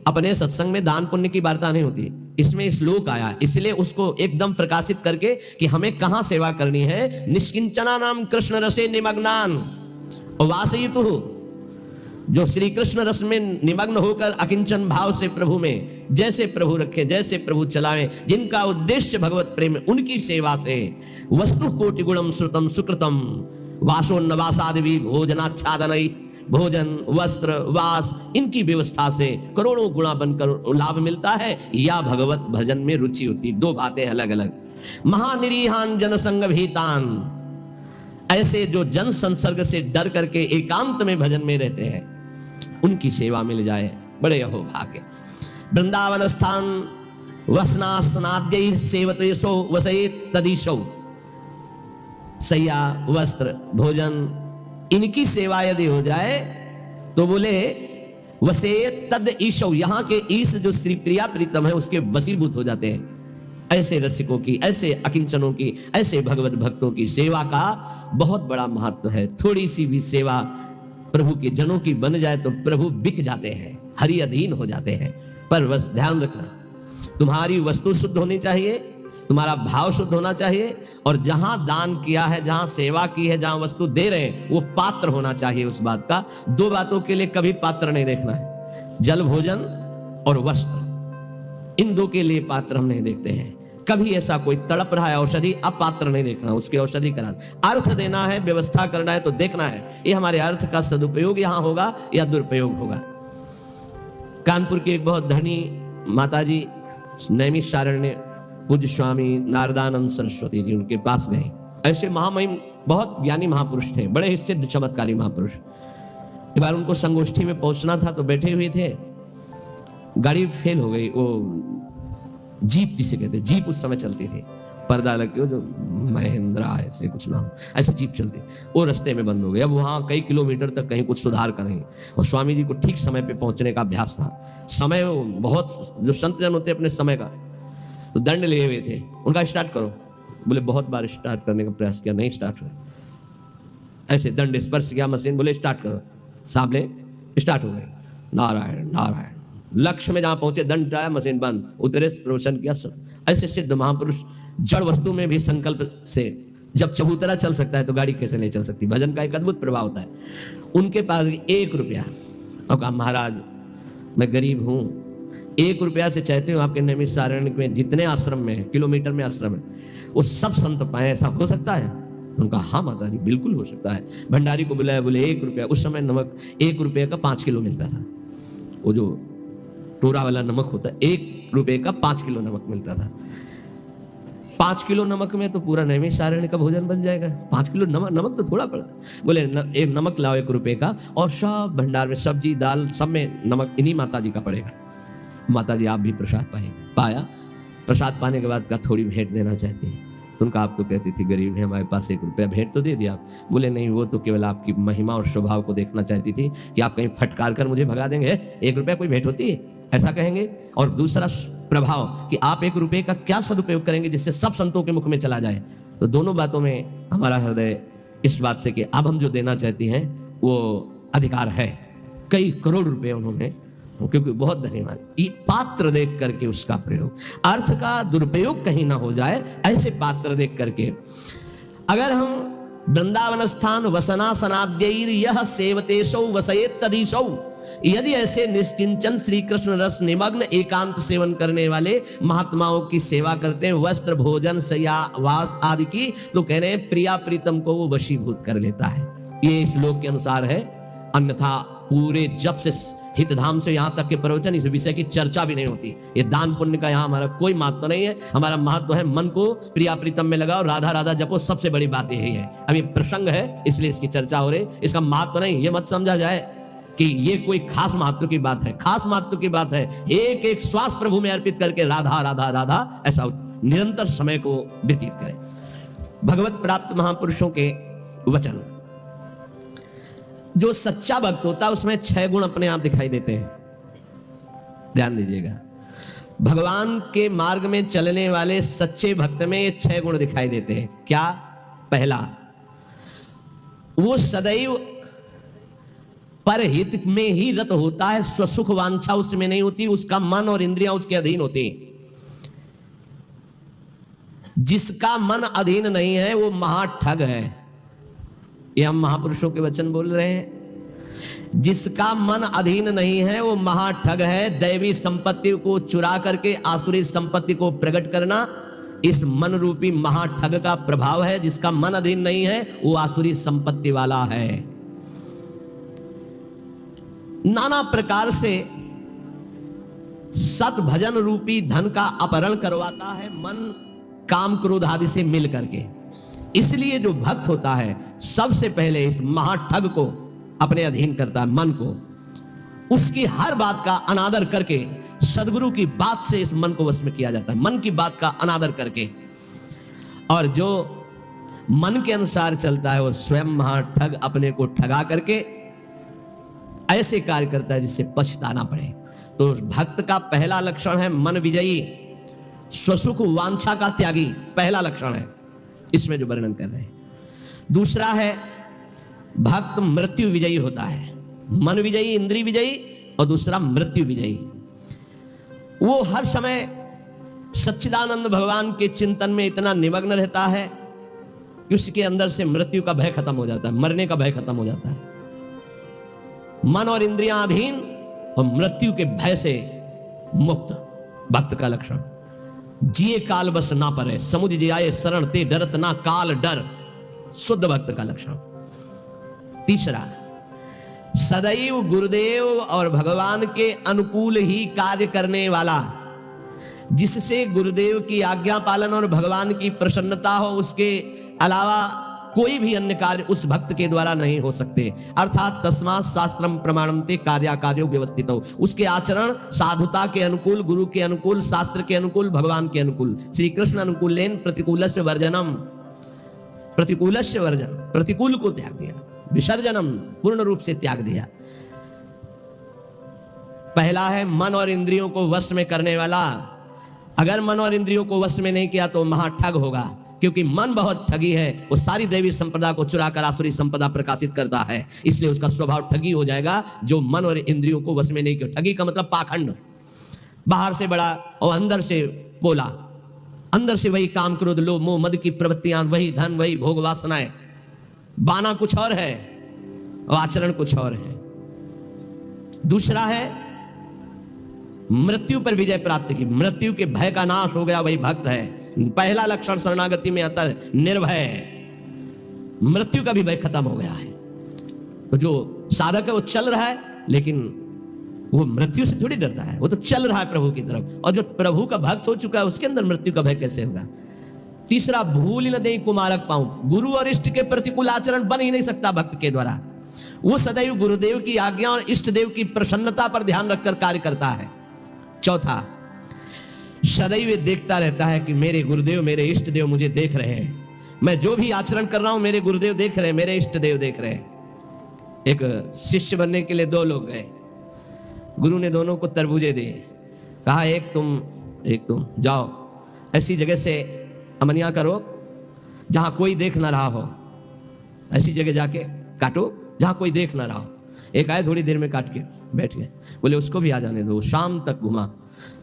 A: अपने सत्संग में दान पुण्य की वार्ता नहीं होती, इसमें श्लोक आया, इसलिए उसको एकदम प्रकाशित करके कि हमें कहां सेवा करनी है। निष्किंचना नाम कृष्ण रसे निमग्नान वासयितु, जो श्री कृष्ण रस में निमग्न होकर अकिंचन भाव से प्रभु में जैसे प्रभु रखे, जैसे प्रभु चलाएं, जिनका उद्देश्य भगवत प्रेम, उनकी सेवा से वस्तु कोटि गुणम श्रुतम सुकृतम वासोन्नवासादि भोजनाच्छादनई, भोजन वस्त्र वास इनकी व्यवस्था से करोड़ों गुणा बनकर लाभ मिलता है, या भगवत भजन में रुचि होती। दो बातें अलग अलग। महानिरीहान जनसंग भीतान, ऐसे जो जन संसर्ग से डर करके एकांत में भजन में रहते हैं, उनकी सेवा मिल जाए, बड़े अहो भाग्य। वृंदावन स्थान वसनास्नाद्य सेवतेशो वसेत तदीशो, सैया वस्त्र भोजन इनकी सेवा यदि हो जाए तो बोले वसेत तद ईशो, यहाँ के ईश जो श्री प्रिया प्रीतम है उसके वसीभूत हो जाते हैं। ऐसे रसिकों की, ऐसे अकिंचनों की, ऐसे भगवत भक्तों की सेवा का बहुत बड़ा महत्व है। थोड़ी सी भी सेवा प्रभु के जनों की बन जाए तो प्रभु बिक जाते हैं, हरि अधीन हो जाते हैं। पर बस ध्यान रखना, तुम्हारी वस्तु शुद्ध होनी चाहिए, तुम्हारा भाव शुद्ध होना चाहिए, और जहां दान किया है, जहां सेवा की है, जहां वस्तु दे रहे हैं, वो पात्र होना चाहिए उस बात का। दो बातों के लिए कभी पात्र नहीं देखना है, जल भोजन और वस्त्र, इन दो के लिए पात्र हम नहीं देखते हैं। कभी ऐसा कोई तड़प रहा है औषधि, अब पात्र नहीं देखना, उसकी औषधि करा। अर्थ देना है, व्यवस्था करना है तो देखना है ये हमारे अर्थ का सदुपयोग यहां होगा या दुरुपयोग होगा। कानपुर की एक बहुत धनी माताजी नैमिषारण्य पूज्य स्वामी नारदानंद सरस्वती जी उनके पास गए। ऐसे महामहिम बहुत ज्ञानी महापुरुष थे, बड़े ही सिद्ध चमत्कारी महापुरुष। एक बार उनको संगोष्ठी में पहुंचना था तो बैठे हुए थे, गाड़ी फेल हो गई। वो जीप जिसे कहते, जीप उस समय चलती थी, पर्दा लग के, जो महिंद्रा ऐसे कुछ नाम, ऐसे जीप चलती, वो रास्ते में बंद हो गई। अब वहाँ कई किलोमीटर तक कहीं कुछ सुधार का नहीं, और स्वामी जी को ठीक समय पे पहुंचने का अभ्यास था। समय बहुत, जो संत जन होते अपने समय का तो दंड लिए हुए थे। उनका स्टार्ट करो, बोले बहुत बार स्टार्ट करने का प्रयास किया, नहीं स्टार्ट हुआ। ऐसे दंड स्पर्श किया मशीन, बोले स्टार्ट करो, सामने स्टार्ट हो गए। नारायण नारायण, लक्ष्य में जहां पहुंचे दंड उठाया, मशीन बंद, उतरे, प्रवचन किया। ऐसे सिद्ध महापुरुष जड़ वस्तु में भी संकल्प से, जब चबूतरा चल सकता है तो गाड़ी कैसे नहीं चल सकती। भजन का एक अद्भुत प्रभाव होता है। उनके पास 1 रुपया और कहा महाराज मैं गरीब हूं, 1 रुपया से चाहते हो आपके नैमिषारण्य में जितने आश्रम में, किलोमीटर में आश्रम है, वो सब संत पाए, ऐसा हो सकता है? उनका हाँ माता जी बिल्कुल हो सकता है। भंडारी को बुलाया, बोले 1 रुपया। उस समय नमक 1 रुपये का 5 किलो मिलता था, वो जो टोरा वाला नमक होता है, 1 रुपये का 5 किलो नमक मिलता था। 5 किलो नमक में तो पूरा नैमिषारण्य का भोजन बन जाएगा। 5 किलो नमक तो थोड़ा पड़ता। बोले एक नमक लाओ 1 रुपये का, और सब भंडार में सब्जी दाल सब में नमक इन्हीं माता जी का पड़ेगा। माता जी आप भी प्रसाद पाएंगे। पाया, प्रसाद पाने के बाद का थोड़ी भेंट देना चाहती है। तो उनका आप तो कहती थी गरीब है, हमारे पास 1 रुपया, भेंट तो दे दिया आप। बोले नहीं, वो तो केवल आपकी महिमा और स्वभाव को देखना चाहती थी कि आप कहीं फटकार कर मुझे भगा देंगे, 1 रुपया कोई भेंट होती है, ऐसा कहेंगे। और दूसरा प्रभाव कि आप 1 रुपये का क्या सदुपयोग करेंगे जिससे सब संतों के मुख में चला जाए। तो दोनों बातों में हमारा हृदय इस बात से कि अब हम जो देना चाहती हैं वो अधिकार है। कई करोड़ रुपए उन्होंने, क्योंकि बहुत धन्यवाद, ये पात्र देख करके उसका प्रयोग, अर्थ का दुरुपयोग कहीं ना हो जाए, ऐसे पात्र देख करके। अगर हम वृंदावन स्थान वसना सनाद्यैर यह सेवतेशौ वसयेत तदीशौ, यदि ऐसे निष्किंचन श्री कृष्ण रस निमग्न एकांत सेवन करने वाले महात्माओं की सेवा करते हैं, वस्त्र भोजन शय्या वास आदि की, तो कह रहे हैं प्रिया प्रीतम को वो वशीभूत कर लेता है। ये श्लोक के अनुसार है। अन्यथा पूरे जब से हितधाम से यहाँ तक के प्रवचन इस विषय की चर्चा भी नहीं होती। ये दान पुण्य का यहाँ हमारा कोई महत्व नहीं है। हमारा महत्व है मन को प्रिया प्रीतम में लगाओ, राधा राधा जपो, सबसे बड़ी बात यही है। अब ये प्रसंग है इसलिए इसकी चर्चा हो रही, इसका महत्व नहीं। ये मत समझा जाए कि ये कोई खास महत्व की बात है। खास महत्व की बात है एक एक श्वास प्रभु में अर्पित करके राधा राधा राधा ऐसा निरंतर समय को व्यतीत करें। भगवत प्राप्त महापुरुषों के वचन, जो सच्चा भक्त होता है उसमें 6 गुण अपने आप दिखाई देते हैं। ध्यान दीजिएगा, भगवान के मार्ग में चलने वाले सच्चे भक्त में ये 6 गुण दिखाई देते हैं। क्या? पहला, वो सदैव परहित में ही रत होता है, स्वसुख वांछा उसमें नहीं होती, उसका मन और इंद्रियां उसके अधीन होती। जिसका मन अधीन नहीं है वो महाठग है। ये हम महापुरुषों के वचन बोल रहे हैं। जिसका मन अधीन नहीं है वो महाठग है। दैवी संपत्ति को चुरा करके आसुरी संपत्ति को प्रकट करना इस मन रूपी महाठग का प्रभाव है। जिसका मन अधीन नहीं है वो आसुरी संपत्ति वाला है। नाना प्रकार से सत भजन रूपी धन का अपहरण करवाता है मन काम क्रोध आदि से मिल करके। इसलिए जो भक्त होता है सबसे पहले इस महाठग को अपने अधीन करता है, मन को। उसकी हर बात का अनादर करके, सदगुरु की बात से इस मन को वश में किया जाता है, मन की बात का अनादर करके। और जो मन के अनुसार चलता है वो स्वयं महाठग अपने को ठगा करके ऐसे कार्य करता है जिससे पछताना पड़े। तो भक्त का पहला लक्षण है मन विजयी, स्वसुख वांछा का त्यागी, पहला लक्षण है इसमें जो वर्णन कर रहे हैं। दूसरा है भक्त मृत्यु विजयी होता है। मन विजयी, इंद्रिय विजयी, और दूसरा मृत्यु विजयी। वो हर समय सच्चिदानंद भगवान के चिंतन में इतना निमग्न रहता है कि उसके अंदर से मृत्यु का भय खत्म हो जाता है, मरने का भय खत्म हो जाता है। मन और इंद्रियां अधीन और मृत्यु के भय से मुक्त, भक्त का लक्षण। जिए काल बस ना परे, समुझ जियाए शरण ते डरत ना काल डर, शुद्ध भक्त का लक्षण। तीसरा, सदैव गुरुदेव और भगवान के अनुकूल ही कार्य करने वाला, जिससे गुरुदेव की आज्ञा पालन और भगवान की प्रसन्नता हो, उसके अलावा कोई भी अन्य कार्य उस भक्त के द्वारा नहीं हो सकते। अर्थात तस्मात् शास्त्रम प्रमाणन्ते कार्याकार्यो व्यवस्थितो, उसके आचरण साधुता के अनुकूल, गुरु के अनुकूल, शास्त्र के अनुकूल, भगवान के अनुकूल। श्री कृष्ण अनुकूलेन प्रतिकूलस्य वर्जनम, प्रतिकूलस्य वर्जन, प्रतिकूल को त्याग दिया, विसर्जनम पूर्ण रूप से त्याग दिया। पहला है मन और इंद्रियों को वश में करने वाला। अगर मन और इंद्रियों को वश में नहीं किया तो महाठग होगा, क्योंकि मन बहुत ठगी है, वो सारी दैवी संपदा को चुराकर आसुरी संपदा प्रकाशित करता है, इसलिए उसका स्वभाव ठगी हो जाएगा जो मन और इंद्रियों को वश में नहीं किया। ठगी का मतलब पाखंड, बाहर से बड़ा और अंदर से पोला, अंदर से वही काम क्रोध लोभ मोह मद की प्रवृत्तियां, वही धन वही भोग वासनाएं, बाना कुछ और है और आचरण कुछ और है। दूसरा है मृत्यु पर विजय प्राप्त की, मृत्यु के भय का नाश हो गया, वही भक्त है। पहला लक्षण शरणागति में आता है निर्भय, मृत्यु का भी भय खत्म हो गया है। तो जो साधक है वो चल रहा है, लेकिन वो मृत्यु से थोड़ी डरता है, वो तो चल रहा है प्रभु की तरफ। और जो प्रभु का भक्त हो चुका है उसके अंदर मृत्यु का भय कैसे होगा। तीसरा, भूल न दे कुमारक पाऊं, गुरु और इष्ट के प्रतिकूल आचरण बन ही नहीं सकता भक्त के द्वारा। वो सदैव गुरुदेव की आज्ञा और इष्ट देव की प्रसन्नता पर ध्यान रखकर कार्य करता है। चौथा, सदैव देखता रहता है कि मेरे गुरुदेव मेरे इष्ट देव मुझे देख रहे हैं, मैं जो भी आचरण कर रहा हूं मेरे गुरुदेव देख रहे हैं, मेरे इष्ट देव देख रहे हैं। एक शिष्य बनने के लिए दो लोग गए, गुरु ने दोनों को तरबूजे दिए, कहा एक तुम जाओ ऐसी जगह से अमनिया करो जहां कोई देख ना रहा हो, ऐसी जगह जाके काटो जहां कोई देख ना रहा हो। एक आए, थोड़ी देर में काट के बैठ गए, बोले उसको भी आ जाने दो। शाम तक घुमा,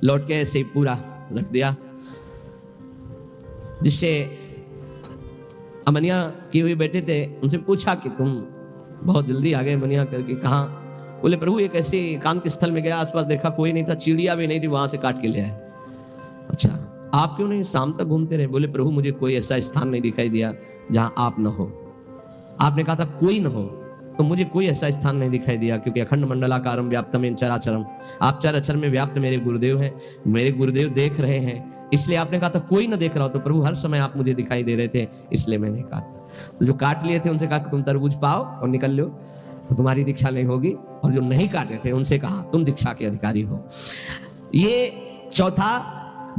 A: लौट के ऐसे ही पूरा रख दिया, जिससे अमनिया की हुई बैठे थे उनसे पूछा कि तुम बहुत जल्दी आ गए अमनिया करके, कहाँ? बोले प्रभु एक ऐसे एकांत स्थल में गया, आसपास देखा कोई नहीं था, चिड़िया भी नहीं थी, वहां से काट के ले आए। अच्छा, आप क्यों नहीं शाम तक घूमते रहे? बोले प्रभु मुझे कोई ऐसा स्थान नहीं दिखाई दिया जहां आप न हो। आपने कहा था कोई न हो, तो मुझे कोई ऐसा स्थान नहीं दिखाई दिया, क्योंकि अखंड मंडलाकारम व्याप्तम चराचरम, आप चराचर में व्याप्त मेरे गुरुदेव हैं, मेरे गुरुदेव देख रहे हैं, इसलिए आपने कहा था कोई ना देख रहा हो। तो प्रभु हर समय आप मुझे दिखाई दे रहे थे, इसलिए मैंने काटा। तो जो काट लिए थे उनसे कहा तुम तरबूज पाओ और निकल लो, तो तुम्हारी दीक्षा नहीं होगी। और जो नहीं काटे थे उनसे कहा तुम दीक्षा के अधिकारी हो। ये चौथा,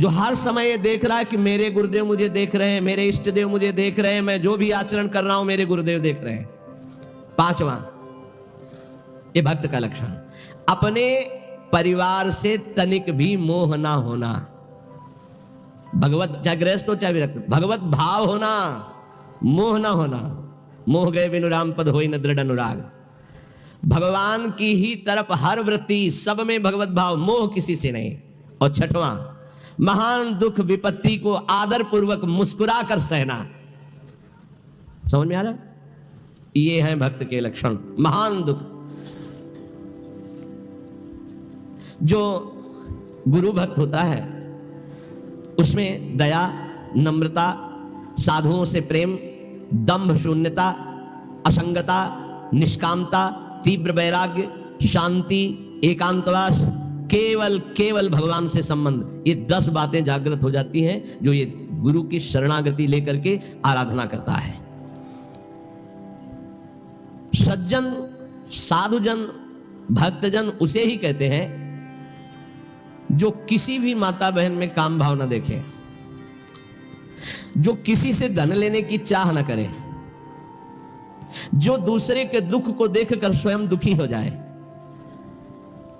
A: जो हर समय ये देख रहा है कि मेरे गुरुदेव मुझे देख रहे हैं, मेरे इष्ट देव मुझे देख रहे हैं, मैं जो भी आचरण कर रहा हूं मेरे गुरुदेव देख रहे हैं। पांचवा, ये भक्त का लक्षण, अपने परिवार से तनिक भी मोह ना होना। भगवत, चाहे गृहस्थ हो चाहे विरक्त, भगवत भाव होना, मोह ना होना। मोह गए बिनु राम पद होई न दृढ़ अनुराग। भगवान की ही तरफ हर वृत्ति, सब में भगवत भाव, मोह किसी से नहीं। और छठवां, महान दुख विपत्ति को आदर पूर्वक मुस्कुरा कर सहना। समझ में आ रहा? ये है भक्त के लक्षण। महान दुख, जो गुरु भक्त होता है उसमें दया, नम्रता, साधुओं से प्रेम, दंभ शून्यता, असंगता, निष्कामता, तीव्र वैराग्य, शांति, एकांतवास, केवल भगवान से संबंध, ये 10 बातें जागृत हो जाती हैं जो ये गुरु की शरणागति लेकर के आराधना करता है। सज्जन, साधुजन, भक्तजन उसे ही कहते हैं जो किसी भी माता बहन में काम भाव न देखे, जो किसी से धन लेने की चाह न करे, जो दूसरे के दुख को देखकर स्वयं दुखी हो जाए,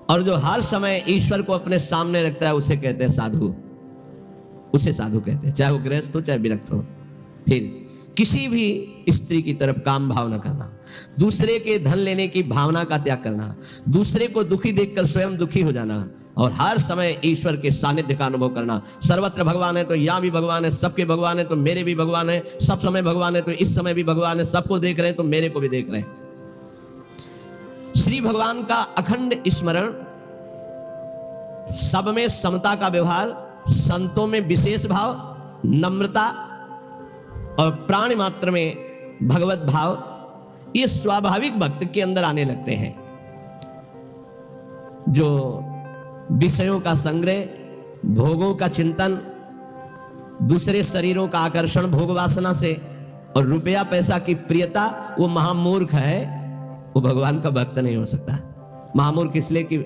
A: और जो हर समय ईश्वर को अपने सामने रखता है, उसे कहते हैं साधु। उसे साधु कहते हैं, चाहे वो गृहस्थ हो चाहे विरक्त हो। फिर किसी भी स्त्री की तरफ काम भाव न करना, दूसरे के धन लेने की भावना का त्याग करना, दूसरे को दुखी देखकर स्वयं दुखी हो जाना, और हर समय ईश्वर के सानिध्य का अनुभव करना। सर्वत्र भगवान है तो यहाँ भी भगवान है, सबके भगवान है तो मेरे भी भगवान है, सब समय भगवान है तो इस समय भी भगवान है, सबको देख रहे हैं तो मेरे को भी देख रहे हैं। श्री भगवान का अखंड स्मरण, सब में समता का व्यवहार, संतों में विशेष भाव, नम्रता और प्राण मात्र में भगवत भाव, ये स्वाभाविक भक्त के अंदर आने लगते हैं। जो विषयों का संग्रह, भोगों का चिंतन, दूसरे शरीरों का आकर्षण भोग वासना से, और रुपया पैसा की प्रियता, वो महामूर्ख है, वो भगवान का भक्त नहीं हो सकता। महामूर्ख इसलिए कि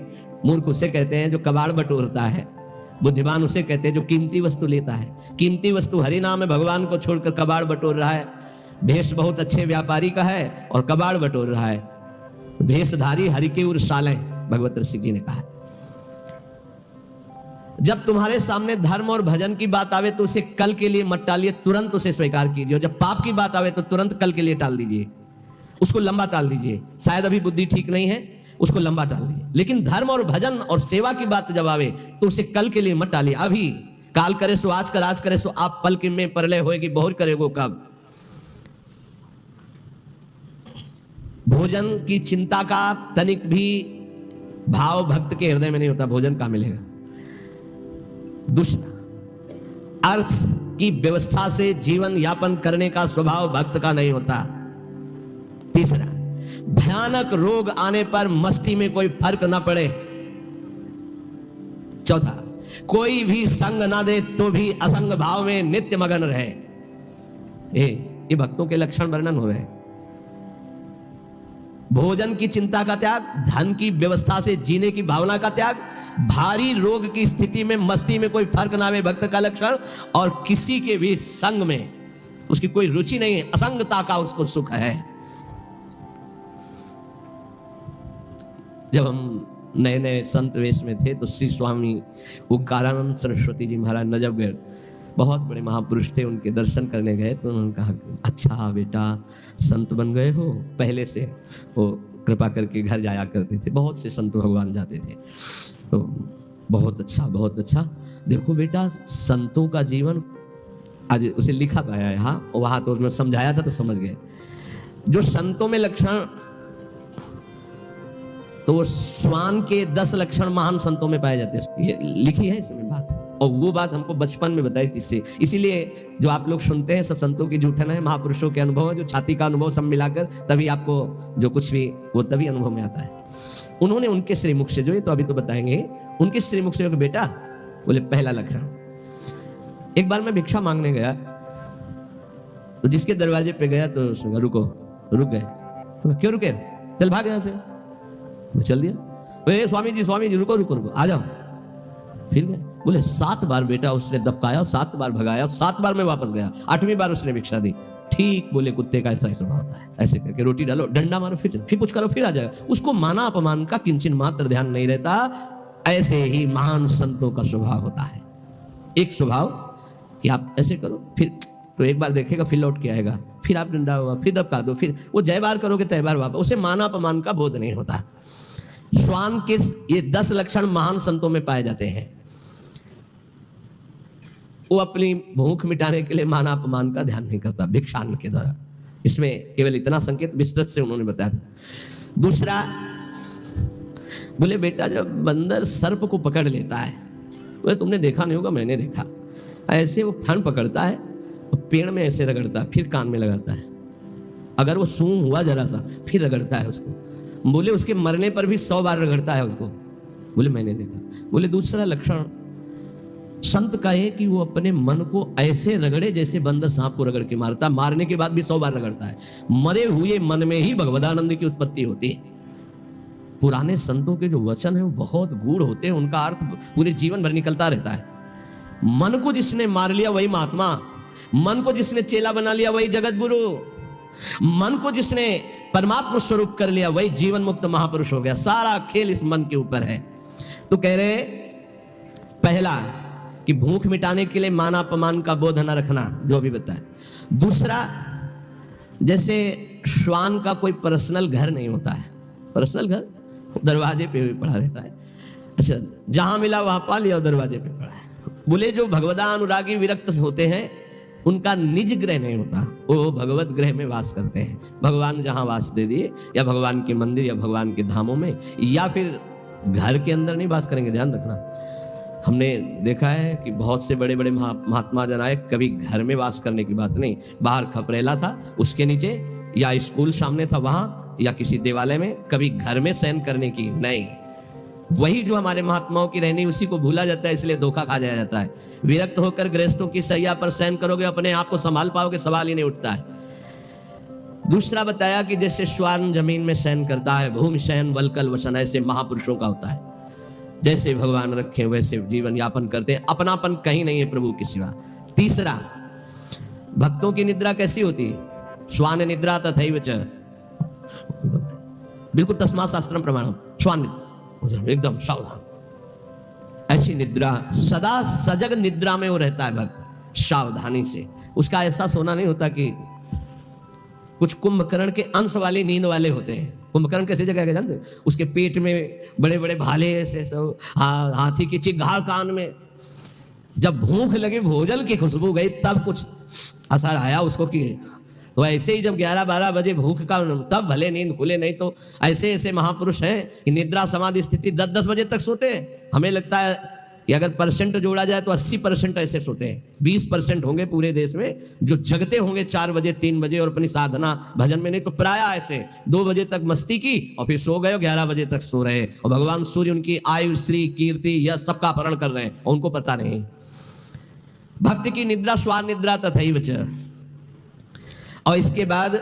A: मूर्ख उसे कहते हैं जो कबाड़ बटोरता है, बुद्धिमान उसे कहते हैं जो कीमती वस्तु लेता है। कीमती वस्तु हरि नाम है, भगवान को छोड़कर कबाड़ बटोर रहा है। भेष बहुत अच्छे व्यापारी का है और कबाड़ बटोर रहा है। भेषधारी हरि के उर साले, भगवत ऋषि जी ने कहा। जब तुम्हारे सामने धर्म और भजन की बात आवे तो उसे कल के लिए मत टालिए, तुरंत उसे स्वीकार कीजिए। और जब पाप की बात आवे तो तुरंत कल के लिए टाल दीजिए, उसको लंबा टाल दीजिए। शायद अभी बुद्धि ठीक नहीं है, उसको लंबा टाल दीजिए। लेकिन धर्म और भजन और सेवा की बात जब आवे तो उसे कल के लिए मत टालिए। अभी काल करे सो आज कर, आज करे सो आप पल के में परलय होएगी, बहुर करेगो कब। भोजन की चिंता का तनिक भी भाव भक्त के हृदय में नहीं होता, भोजन कहां मिलेगा। दूसरा, अर्थ की व्यवस्था से जीवन यापन करने का स्वभाव भक्त का नहीं होता। तीसरा, भयानक रोग आने पर मस्ती में कोई फर्क ना पड़े। चौथा, कोई भी संग ना दे तो भी असंग भाव में नित्य मगन रहे। ये भक्तों के लक्षण वर्णन हो रहे हैं। भोजन की चिंता का त्याग, धन की व्यवस्था से जीने की भावना का त्याग, भारी रोग की स्थिति में मस्ती में कोई फर्क ना आवे भक्त का लक्षण, और किसी के भी संग में उसकी कोई रुचि नहीं है, असंगता का उसको सुख है। जब हम नए नए संत वेश में थे तो श्री स्वामी ओंकारानंद सरस्वती जी महाराज नजफगढ़, बहुत बड़े महापुरुष थे, उनके दर्शन करने गए तो उन्होंने कहा, अच्छा बेटा संत बन गए हो। पहले से वो कृपा करके घर जाया करते थे, बहुत से संत भगवान जाते थे। तो बहुत अच्छा, बहुत अच्छा। देखो बेटा, संतों का जीवन, आज उसे लिखा पाया यहाँ, वहाँ तो उसमें समझाया था तो समझ गए। जो संतों में लक्षण, तो वो श्वान के 10 लक्षण महान संतों में पाए जाते हैं, ये लिखी है इसमें बात। और वो बात हमको बचपन में बताई थी इससे, इसीलिए जो आप लोग सुनते हैं सब संतों की झूठन है, महापुरुषों के अनुभव है, जो छाती का अनुभव सब मिलाकर तभी आपको जो कुछ भी वो तभी अनुभव में आता है। उन्होंने उनके श्रीमुख से, जो ये तो अभी तो बताएंगे, उनके श्रीमुख से बेटा बोले पहला लक्षण, एक बार मैं भिक्षा मांगने गया तो जिसके दरवाजे पे गया तो उसने रुको, रुक गए। तो क्यों रुके? चल भाग यहाँ से। मैं चल दिया, स्वामी जी रुको रुको रुको, आ जाओ। फिर गए, बोले 7 बार बेटा उसने दबकाया, 7 बार भगाया, 7 बार मैं वापस गया, 8वीं बार उसने भिक्षा दी। ठीक बोले, कुत्ते का ऐसा ही स्वभाव होता है, ऐसे करके रोटी डालो, डंडा मारो, फिर कुछ करो, फिर आ जाएगा। उसको माना अपमान का किंचन मात्र ध्यान नहीं रहता। ऐसे ही महान संतों का स्वभाव होता है। एक स्वभाव कि आप ऐसे करो, फिर तो एक बार देखेगा, फिर लौट के आएगा, फिर आप डंडा हुआ, फिर दबका दो, फिर वो जय बार करोगे तय बार वापस। उसे माना अपमान का बोध नहीं होता। श्वान के ये 10 लक्षण महान संतों में पाए जाते हैं। वो अपनी भूख मिटाने के लिए माना अपमान का ध्यान नहीं करता भिक्षान के द्वारा। इसमें केवल इतना संकेत विस्तृत से उन्होंने बताया था। दूसरा, बोले बेटा जब बंदर सर्प को पकड़ लेता है, बोले तुमने देखा नहीं होगा, मैंने देखा, ऐसे वो फन पकड़ता है और पेड़ में ऐसे रगड़ता है, फिर कान में लगाता है, अगर वो सूंघ हुआ जरा सा फिर रगड़ता है उसको। बोले उसके मरने पर भी 100 बार रगड़ता है उसको। बोले मैंने देखा। बोले दूसरा लक्षण संत का है कि वो अपने मन को ऐसे रगड़े जैसे बंदर सांप को रगड़ के मारता, मारने के बाद भी 100 बार रगड़ता है। मरे हुए मन में ही भगवदानंद की उत्पत्ति होती है। पुराने संतों के जो वचन है वो बहुत गूढ़ होते हैं, उनका अर्थ पूरे जीवन भर निकलता रहता है। मन को जिसने मार लिया वही महात्मा, मन को जिसने चेला बना लिया वही जगत गुरु, मन को जिसने परमात्मा स्वरूप कर लिया वही जीवन मुक्त महापुरुष हो गया। सारा खेल इस मन के ऊपर है। तो कह रहे पहला कि भूख मिटाने के लिए माना अपमान का बोध न रखना, जो भी बताया। दूसरा, जैसे श्वान का कोई पर्सनल घर नहीं होता है, पर्सनल घर दरवाजे पे भी पड़ा रहता है। अच्छा, जहां मिला वहां पा लिया, दरवाजे पे पड़ा है। बोले जो भगवदा अनुरागी विरक्त होते हैं उनका निज ग्रह नहीं होता, वो भगवत ग्रह में वास करते हैं। भगवान जहां वास दे दिए, या भगवान के मंदिर या भगवान के धामों में, या फिर घर के अंदर नहीं वास करेंगे। ध्यान रखना, हमने देखा है कि बहुत से बड़े बड़े महात्मा जन आए, कभी घर में वास करने की बात नहीं, बाहर खपरेला था उसके नीचे, या स्कूल सामने था वहां, या किसी देवालय में, कभी घर में शयन करने की नहीं। वही जो हमारे महात्माओं की रहनी, उसी को भूला जाता है, इसलिए धोखा खा जाया जाता है। विरक्त होकर गृहस्थों की सैया पर शयन करोगे, अपने आप को संभाल पाओगे, सवाल ही नहीं उठता है। दूसरा बताया कि जैसे श्वान जमीन में शयन करता है, भूमि शयन वलकल वसन, ऐसे महापुरुषों का होता है। जैसे भगवान रखे वैसे जीवन यापन करते हैं, अपनापन कहीं नहीं है प्रभु के सिवा। तीसरा, भक्तों की निद्रा कैसी होती है? श्वान निद्रा तथैव च, बिल्कुल तस्मात् शास्त्रम प्रमाणम, श्वान एकदम सावधान, ऐसी निद्रा, सदा सजग निद्रा में वो रहता है भक्त, सावधानी से। उसका ऐसा सोना नहीं होता कि कुछ कुंभकर्ण के अंश वाले नींद वाले होते हैं। कुंभकर्ण कैसे जगह जानते हैं? उसके पेट में बड़े बड़े भाले ऐसे सब, हाथी की चिगाड़ कान में। जब भूख लगे, भोजन की खुशबू गई, तब कुछ असर आया उसको कि तो ऐसे ही जब 11-12 बजे भूख का, तब भले नींद खुले, नहीं तो ऐसे ऐसे महापुरुष हैं कि निद्रा समाधि स्थिति 10-10 बजे तक सोते हैं। हमें लगता है कि अगर परसेंट जोड़ा जाए तो 80% ऐसे सोते हैं। 20% होंगे पूरे देश में जो जगते होंगे 4 बजे 3 बजे और अपनी साधना भजन में, नहीं तो प्राय ऐसे 2 बजे तक मस्ती की और फिर सो गए, 11 बजे तक सो रहे, और भगवान सूर्य उनकी आयु श्री कीर्ति यह सबका अपहरण कर रहे हैं और उनको पता नहीं। भक्ति की निद्रा स्वान निद्रा तथैव च। और इसके बाद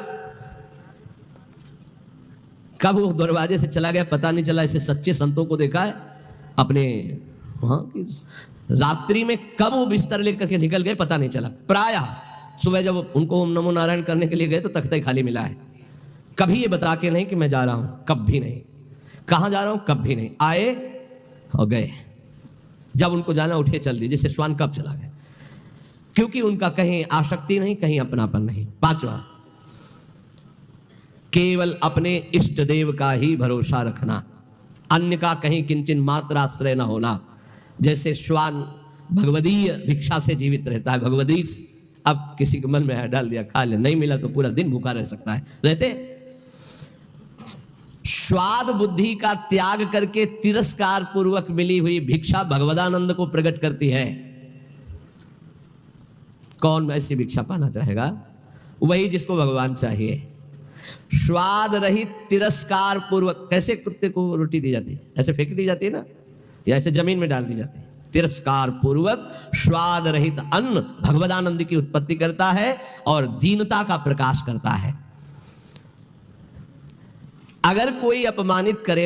A: कब वो दरवाजे से चला गया पता नहीं चला। ऐसे सच्चे संतों को देखा है अपने वहां की, रात्रि में कब वो बिस्तर लेकर के निकल गए पता नहीं चला। प्रायः सुबह जब उनको ओम नमो नारायण करने के लिए गए तो तख्ता खाली मिला है। कभी ये बता के नहीं कि मैं जा रहा हूं, कभी नहीं। कहां जा रहा हूं, कभी नहीं। आए और गए, जब उनको जाना उठे चल दिए, जैसे श्वान कब चला गया, क्योंकि उनका कहीं आसक्ति नहीं, कहीं अपनापन नहीं। 5वां, केवल अपने इष्ट देव का ही भरोसा रखना, अन्य का कहीं किंचन मात्र आश्रय न होना। जैसे श्वान भगवदीय भिक्षा से जीवित रहता है, भगवदीय अब किसी के मन में डाल दिया, खा ले, नहीं मिला तो पूरा दिन भूखा रह सकता है, रहते। स्वाद बुद्धि का त्याग करके तिरस्कार पूर्वक मिली हुई भिक्षा भगवदानंद को प्रकट करती है। कौन ऐसी भिक्षा पाना चाहेगा? वही जिसको भगवान चाहिए। स्वाद रहित तिरस्कार पूर्वक, कैसे कुत्ते को रोटी दी जाती है, ऐसे फेंक दी जाती है ना, या ऐसे जमीन में डाल दी जाती है। तिरस्कार पूर्वक स्वाद रहित अन्न भगवदानंद की उत्पत्ति करता है और दीनता का प्रकाश करता है। अगर कोई अपमानित करे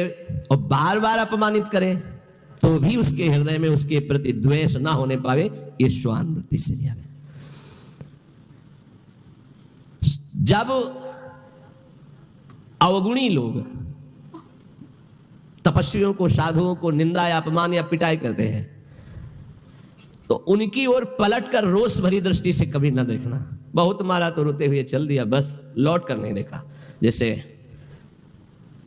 A: और बार बार अपमानित करे तो भी उसके हृदय में उसके प्रति द्वेष ना होने पावे, ये श्वान वृत्ति से लिया गया। जब अवगुणी लोग तपस्वियों को, साधुओं को निंदा या अपमान या पिटाई करते हैं तो उनकी ओर पलट कर रोष भरी दृष्टि से कभी ना देखना। बहुत मारा तो रोते हुए चल दिया, बस लौट कर नहीं देखा। जैसे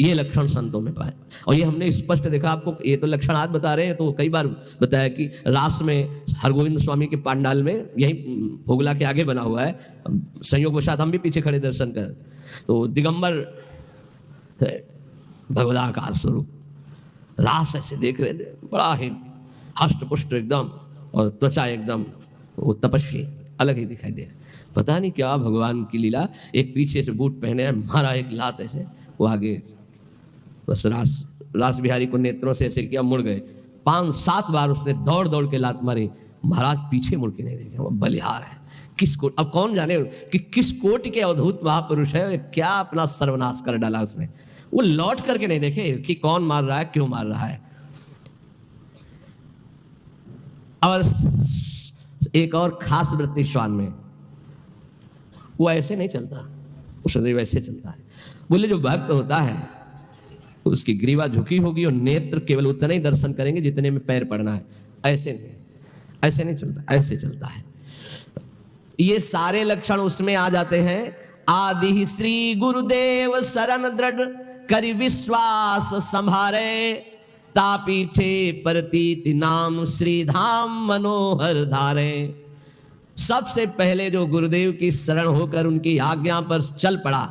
A: ये लक्षण संतों में पाए, और ये हमने स्पष्ट देखा। आपको ये तो लक्षण आज बता रहे हैं, तो कई बार बताया कि रास में हरगोविंद स्वामी के पांडाल में, यही भोगला के आगे बना हुआ है, संयोग के साथ हम भी पीछे खड़े दर्शन कर, तो दिगंबर भगवदाकार स्वरूप रास ऐसे देख रहे थे, बड़ा ही हष्ट पुष्ट एकदम, और त्वचा एकदम वो तपस्वी अलग ही दिखाई दे। पता नहीं क्या भगवान की लीला। एक पीछे से बूट पहने हैं, मारा एक लात ऐसे, वो आगे बस रास बिहारी को नेत्रों से ऐसे किया, मुड़ गए। 5-7 बार उसने दौड़ दौड़ के लात मारी, महाराज पीछे मुड़ के नहीं देखे। वो बलिहार है किस कोट, अब कौन जाने कि किस कोट के अवधूत महापुरुष है, क्या अपना सर्वनाश कर डाला उसने। वो लौट करके नहीं देखे कि कौन मार रहा है, क्यों मार रहा है। और एक और खास वृत्ति श्वान में, वो ऐसे नहीं चलता, वो सदैव ऐसे चलता है। बोले जो भक्त होता है उसकी ग्रीवा झुकी होगी और नेत्र केवल उतने ही दर्शन करेंगे जितने में पैर पड़ना है। ऐसे नहीं, ऐसे नहीं चलता, ऐसे चलता है। ये सारे लक्षण उसमें आ जाते हैं। आदि श्री गुरुदेव शरण दृढ़ करि विश्वास संभारे, ता पीछे प्रतीति नाम श्री धाम मनोहर धारे। सबसे पहले जो गुरुदेव की शरण होकर उनकी आज्ञा पर चल पड़ा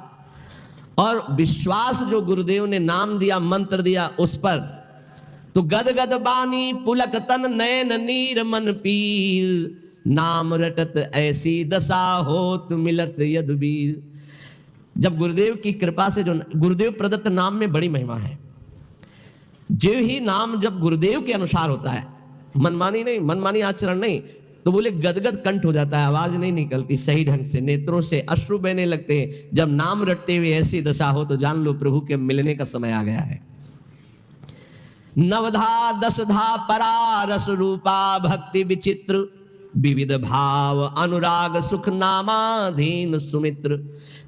A: और विश्वास जो गुरुदेव ने नाम दिया, मंत्र दिया उस पर, तो गदगद बानी पुलक तन नयन नीर मन पीर, नाम रटत ऐसी दशा होत मिलत यदुबीर। जब गुरुदेव की कृपा से, जो गुरुदेव प्रदत्त नाम में बड़ी महिमा है। जो ही नाम जब गुरुदेव के अनुसार होता है, मनमानी नहीं, मनमानी आचरण नहीं, तो बोले गदगद कंठ हो जाता है, आवाज नहीं निकलती सही ढंग से, नेत्रों से अश्रु बहने लगते हैं। जब नाम रटते हुए ऐसी दशा हो तो जान लो प्रभु के मिलने का समय आ गया है। नवधा 10 धा परा रस रूपा भक्ति विचित्र, विविध भाव अनुराग सुख नामाधीन सुमित्र।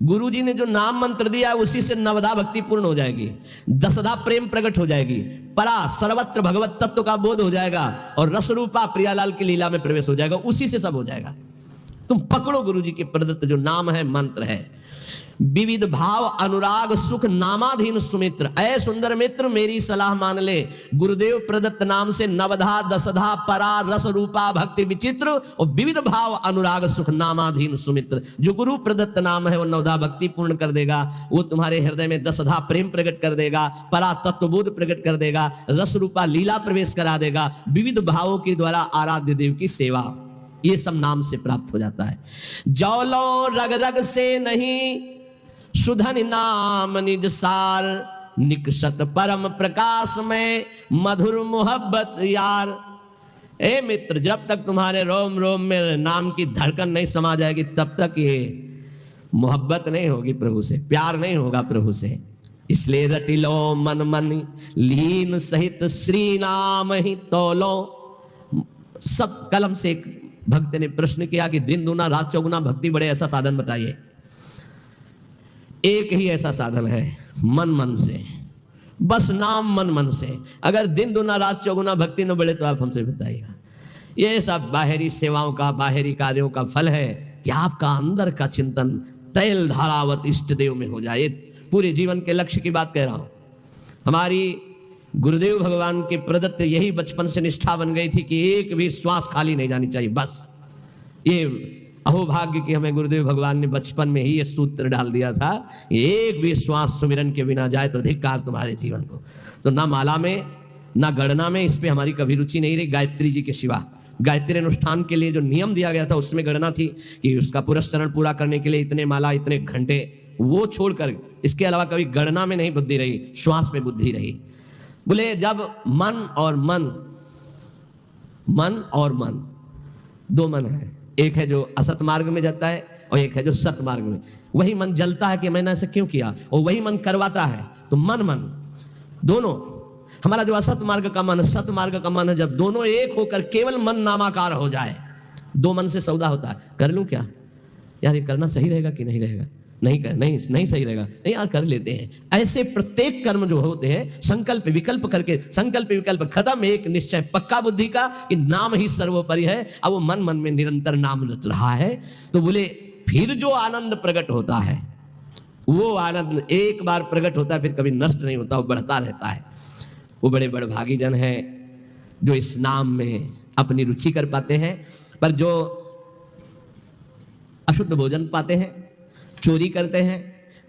A: गुरु जी ने जो नाम मंत्र दिया है उसी से नवधा भक्ति पूर्ण हो जाएगी, दसधा प्रेम प्रकट हो जाएगी, परा सर्वत्र भगवत तत्व का बोध हो जाएगा और रसरूपा प्रियालाल की लीला में प्रवेश हो जाएगा। उसी से सब हो जाएगा। तुम पकड़ो गुरु जी के प्रदत्त जो नाम है, मंत्र है, विविध भाव अनुराग सुख नामाधीन सुमित्र। ऐ सुंदर मित्र मेरी सलाह मान ले, गुरुदेव प्रदत्त नाम से नवधा दसधा परा रस रूपा भक्ति विचित्र और विविध भाव अनुराग सुख नामाधीन सुमित्र। जो गुरु प्रदत्त नाम है वो नवधा भक्ति पूर्ण कर देगा, वो तुम्हारे हृदय में दसधा प्रेम प्रकट कर देगा, परा तत्वबोध प्रकट कर देगा, रस रूपा लीला प्रवेश करा देगा, विविध भावों के द्वारा आराध्य देव की सेवा, ये सब नाम से प्राप्त हो जाता है। जौलो रग रग से नहीं सुधन नाम निज सार, निकषत परम प्रकाश में मधुर मोहब्बत यार। ए मित्र, जब तक तुम्हारे रोम रोम में नाम की धड़कन नहीं समा जाएगी तब तक ये मोहब्बत नहीं होगी प्रभु से, प्यार नहीं होगा प्रभु से। इसलिए रटिलो मन मन लीन सहित श्री नाम ही तोलो। सब कलम से एक भक्त ने प्रश्न किया कि दिन दुना रात चौगुना भक्ति बढ़े, ऐसा साधन बताइए। एक ही ऐसा साधन है, मन मन से, बस नाम मन मन से। अगर दिन दुना रात चौगुना भक्ति न बढ़े तो आप हमसे बताइएगा। ये सब बाहरी सेवाओं का, बाहरी कार्यों का फल है कि आपका अंदर का चिंतन तैल धारावत इष्ट देव में हो जाए। पूरे जीवन के लक्ष्य की बात कह रहा हूं। हमारी गुरुदेव भगवान के प्रदत्त यही बचपन से निष्ठा बन गई थी कि एक भी श्वास खाली नहीं जानी चाहिए। बस ये अहोभाग्य कि हमें गुरुदेव भगवान ने बचपन में ही ये सूत्र डाल दिया था, एक भी श्वास सुमिरन के बिना जाए तो धिक्कार तुम्हारे जीवन को। तो ना माला में ना गणना में इस पे हमारी कभी रुचि नहीं रही, गायत्री जी के सिवा। गायत्री अनुष्ठान के लिए जो नियम दिया गया था उसमें गणना थी कि उसका पुरस्चरण पूरा करने के लिए इतने माला इतने घंटे, वो छोड़कर इसके अलावा कभी गणना में नहीं बुद्धि रही, श्वास में बुद्धि रही। बोले जब मन और मन दो मन है, एक है जो असत मार्ग में जाता है और एक है जो सत मार्ग में। वही मन जलता है कि मैंने ऐसा क्यों किया, और वही मन करवाता है। तो मन दोनों, हमारा जो असत मार्ग का मन, सत मार्ग का मन है, जब दोनों एक होकर केवल मन नामाकार हो जाए, दो मन से सौदा होता है। कर लूं क्या यार, ये करना सही रहेगा कि नहीं रहेगा, नहीं सही रहेगा, नहीं यार कर लेते हैं। ऐसे प्रत्येक कर्म जो होते हैं संकल्प विकल्प करके, संकल्प विकल्प खत्म, एक निश्चय पक्का बुद्धि का कि नाम ही सर्वोपरि है। अब वो मन में निरंतर नाम रट रहा है। तो बोले फिर जो आनंद प्रकट होता है, वो आनंद एक बार प्रकट होता है फिर कभी नष्ट नहीं होता, वो बढ़ता रहता है। वो बड़े बड़भागी जन हैं जो इस नाम में अपनी रुचि कर पाते हैं। पर जो अशुद्ध भोजन पाते हैं, चोरी करते हैं,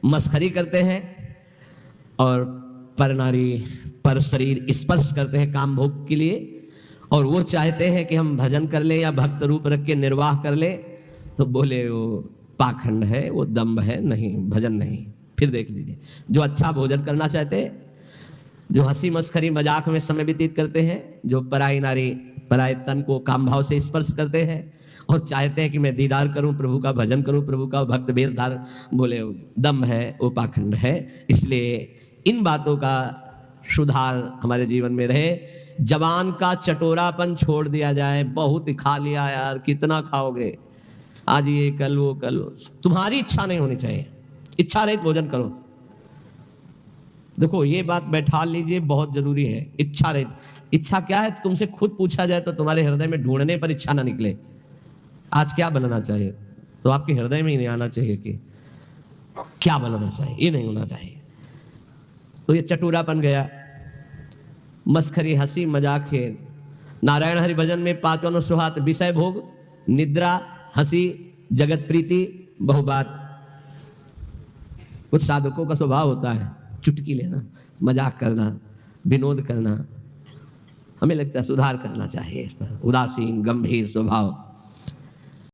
A: मस्खरी करते हैं और पर नारी पर शरीर स्पर्श करते हैं काम भोग के लिए, और वो चाहते हैं कि हम भजन कर ले या भक्त रूप रख के निर्वाह कर ले, तो बोले वो पाखंड है, वो दम्भ है, नहीं भजन नहीं। फिर देख लीजिए, जो अच्छा भोजन करना चाहते हैं, जो हंसी मस्खरी मजाक में समय व्यतीत करते हैं, जो पराई नारी पराय तन को काम भाव से स्पर्श करते हैं और चाहते हैं कि मैं दीदार करूं प्रभु का, भजन करूं प्रभु का, भक्त बेसदार, बोले दम है, वो पाखंड है। इसलिए इन बातों का सुधार हमारे जीवन में रहे। जवान का चटोरापन छोड़ दिया जाए। बहुत ही खा लिया यार, कितना खाओगे, आज ये कल वो कल, तुम्हारी इच्छा नहीं होनी चाहिए। इच्छा रहित भोजन करो। देखो ये बात बैठा लीजिए, बहुत जरूरी है। इच्छा रहित, इच्छा क्या है तुमसे खुद पूछा जाए तो तुम्हारे हृदय में ढूंढने पर इच्छा ना निकले आज क्या बनाना चाहिए, तो आपके हृदय में ही नहीं आना चाहिए कि क्या बनाना चाहिए, ये नहीं होना चाहिए। तो ये चटूरापन गया, मस्खरी हंसी मजाक है। नारायण हरि भजन में पांचों सुहात विषय भोग, निद्रा, हंसी, जगत प्रीति, बहुबात। कुछ साधकों का स्वभाव होता है चुटकी लेना, मजाक करना, विनोद करना। हमें लगता है सुधार करना चाहिए इस पर। उदासीन गंभीर स्वभाव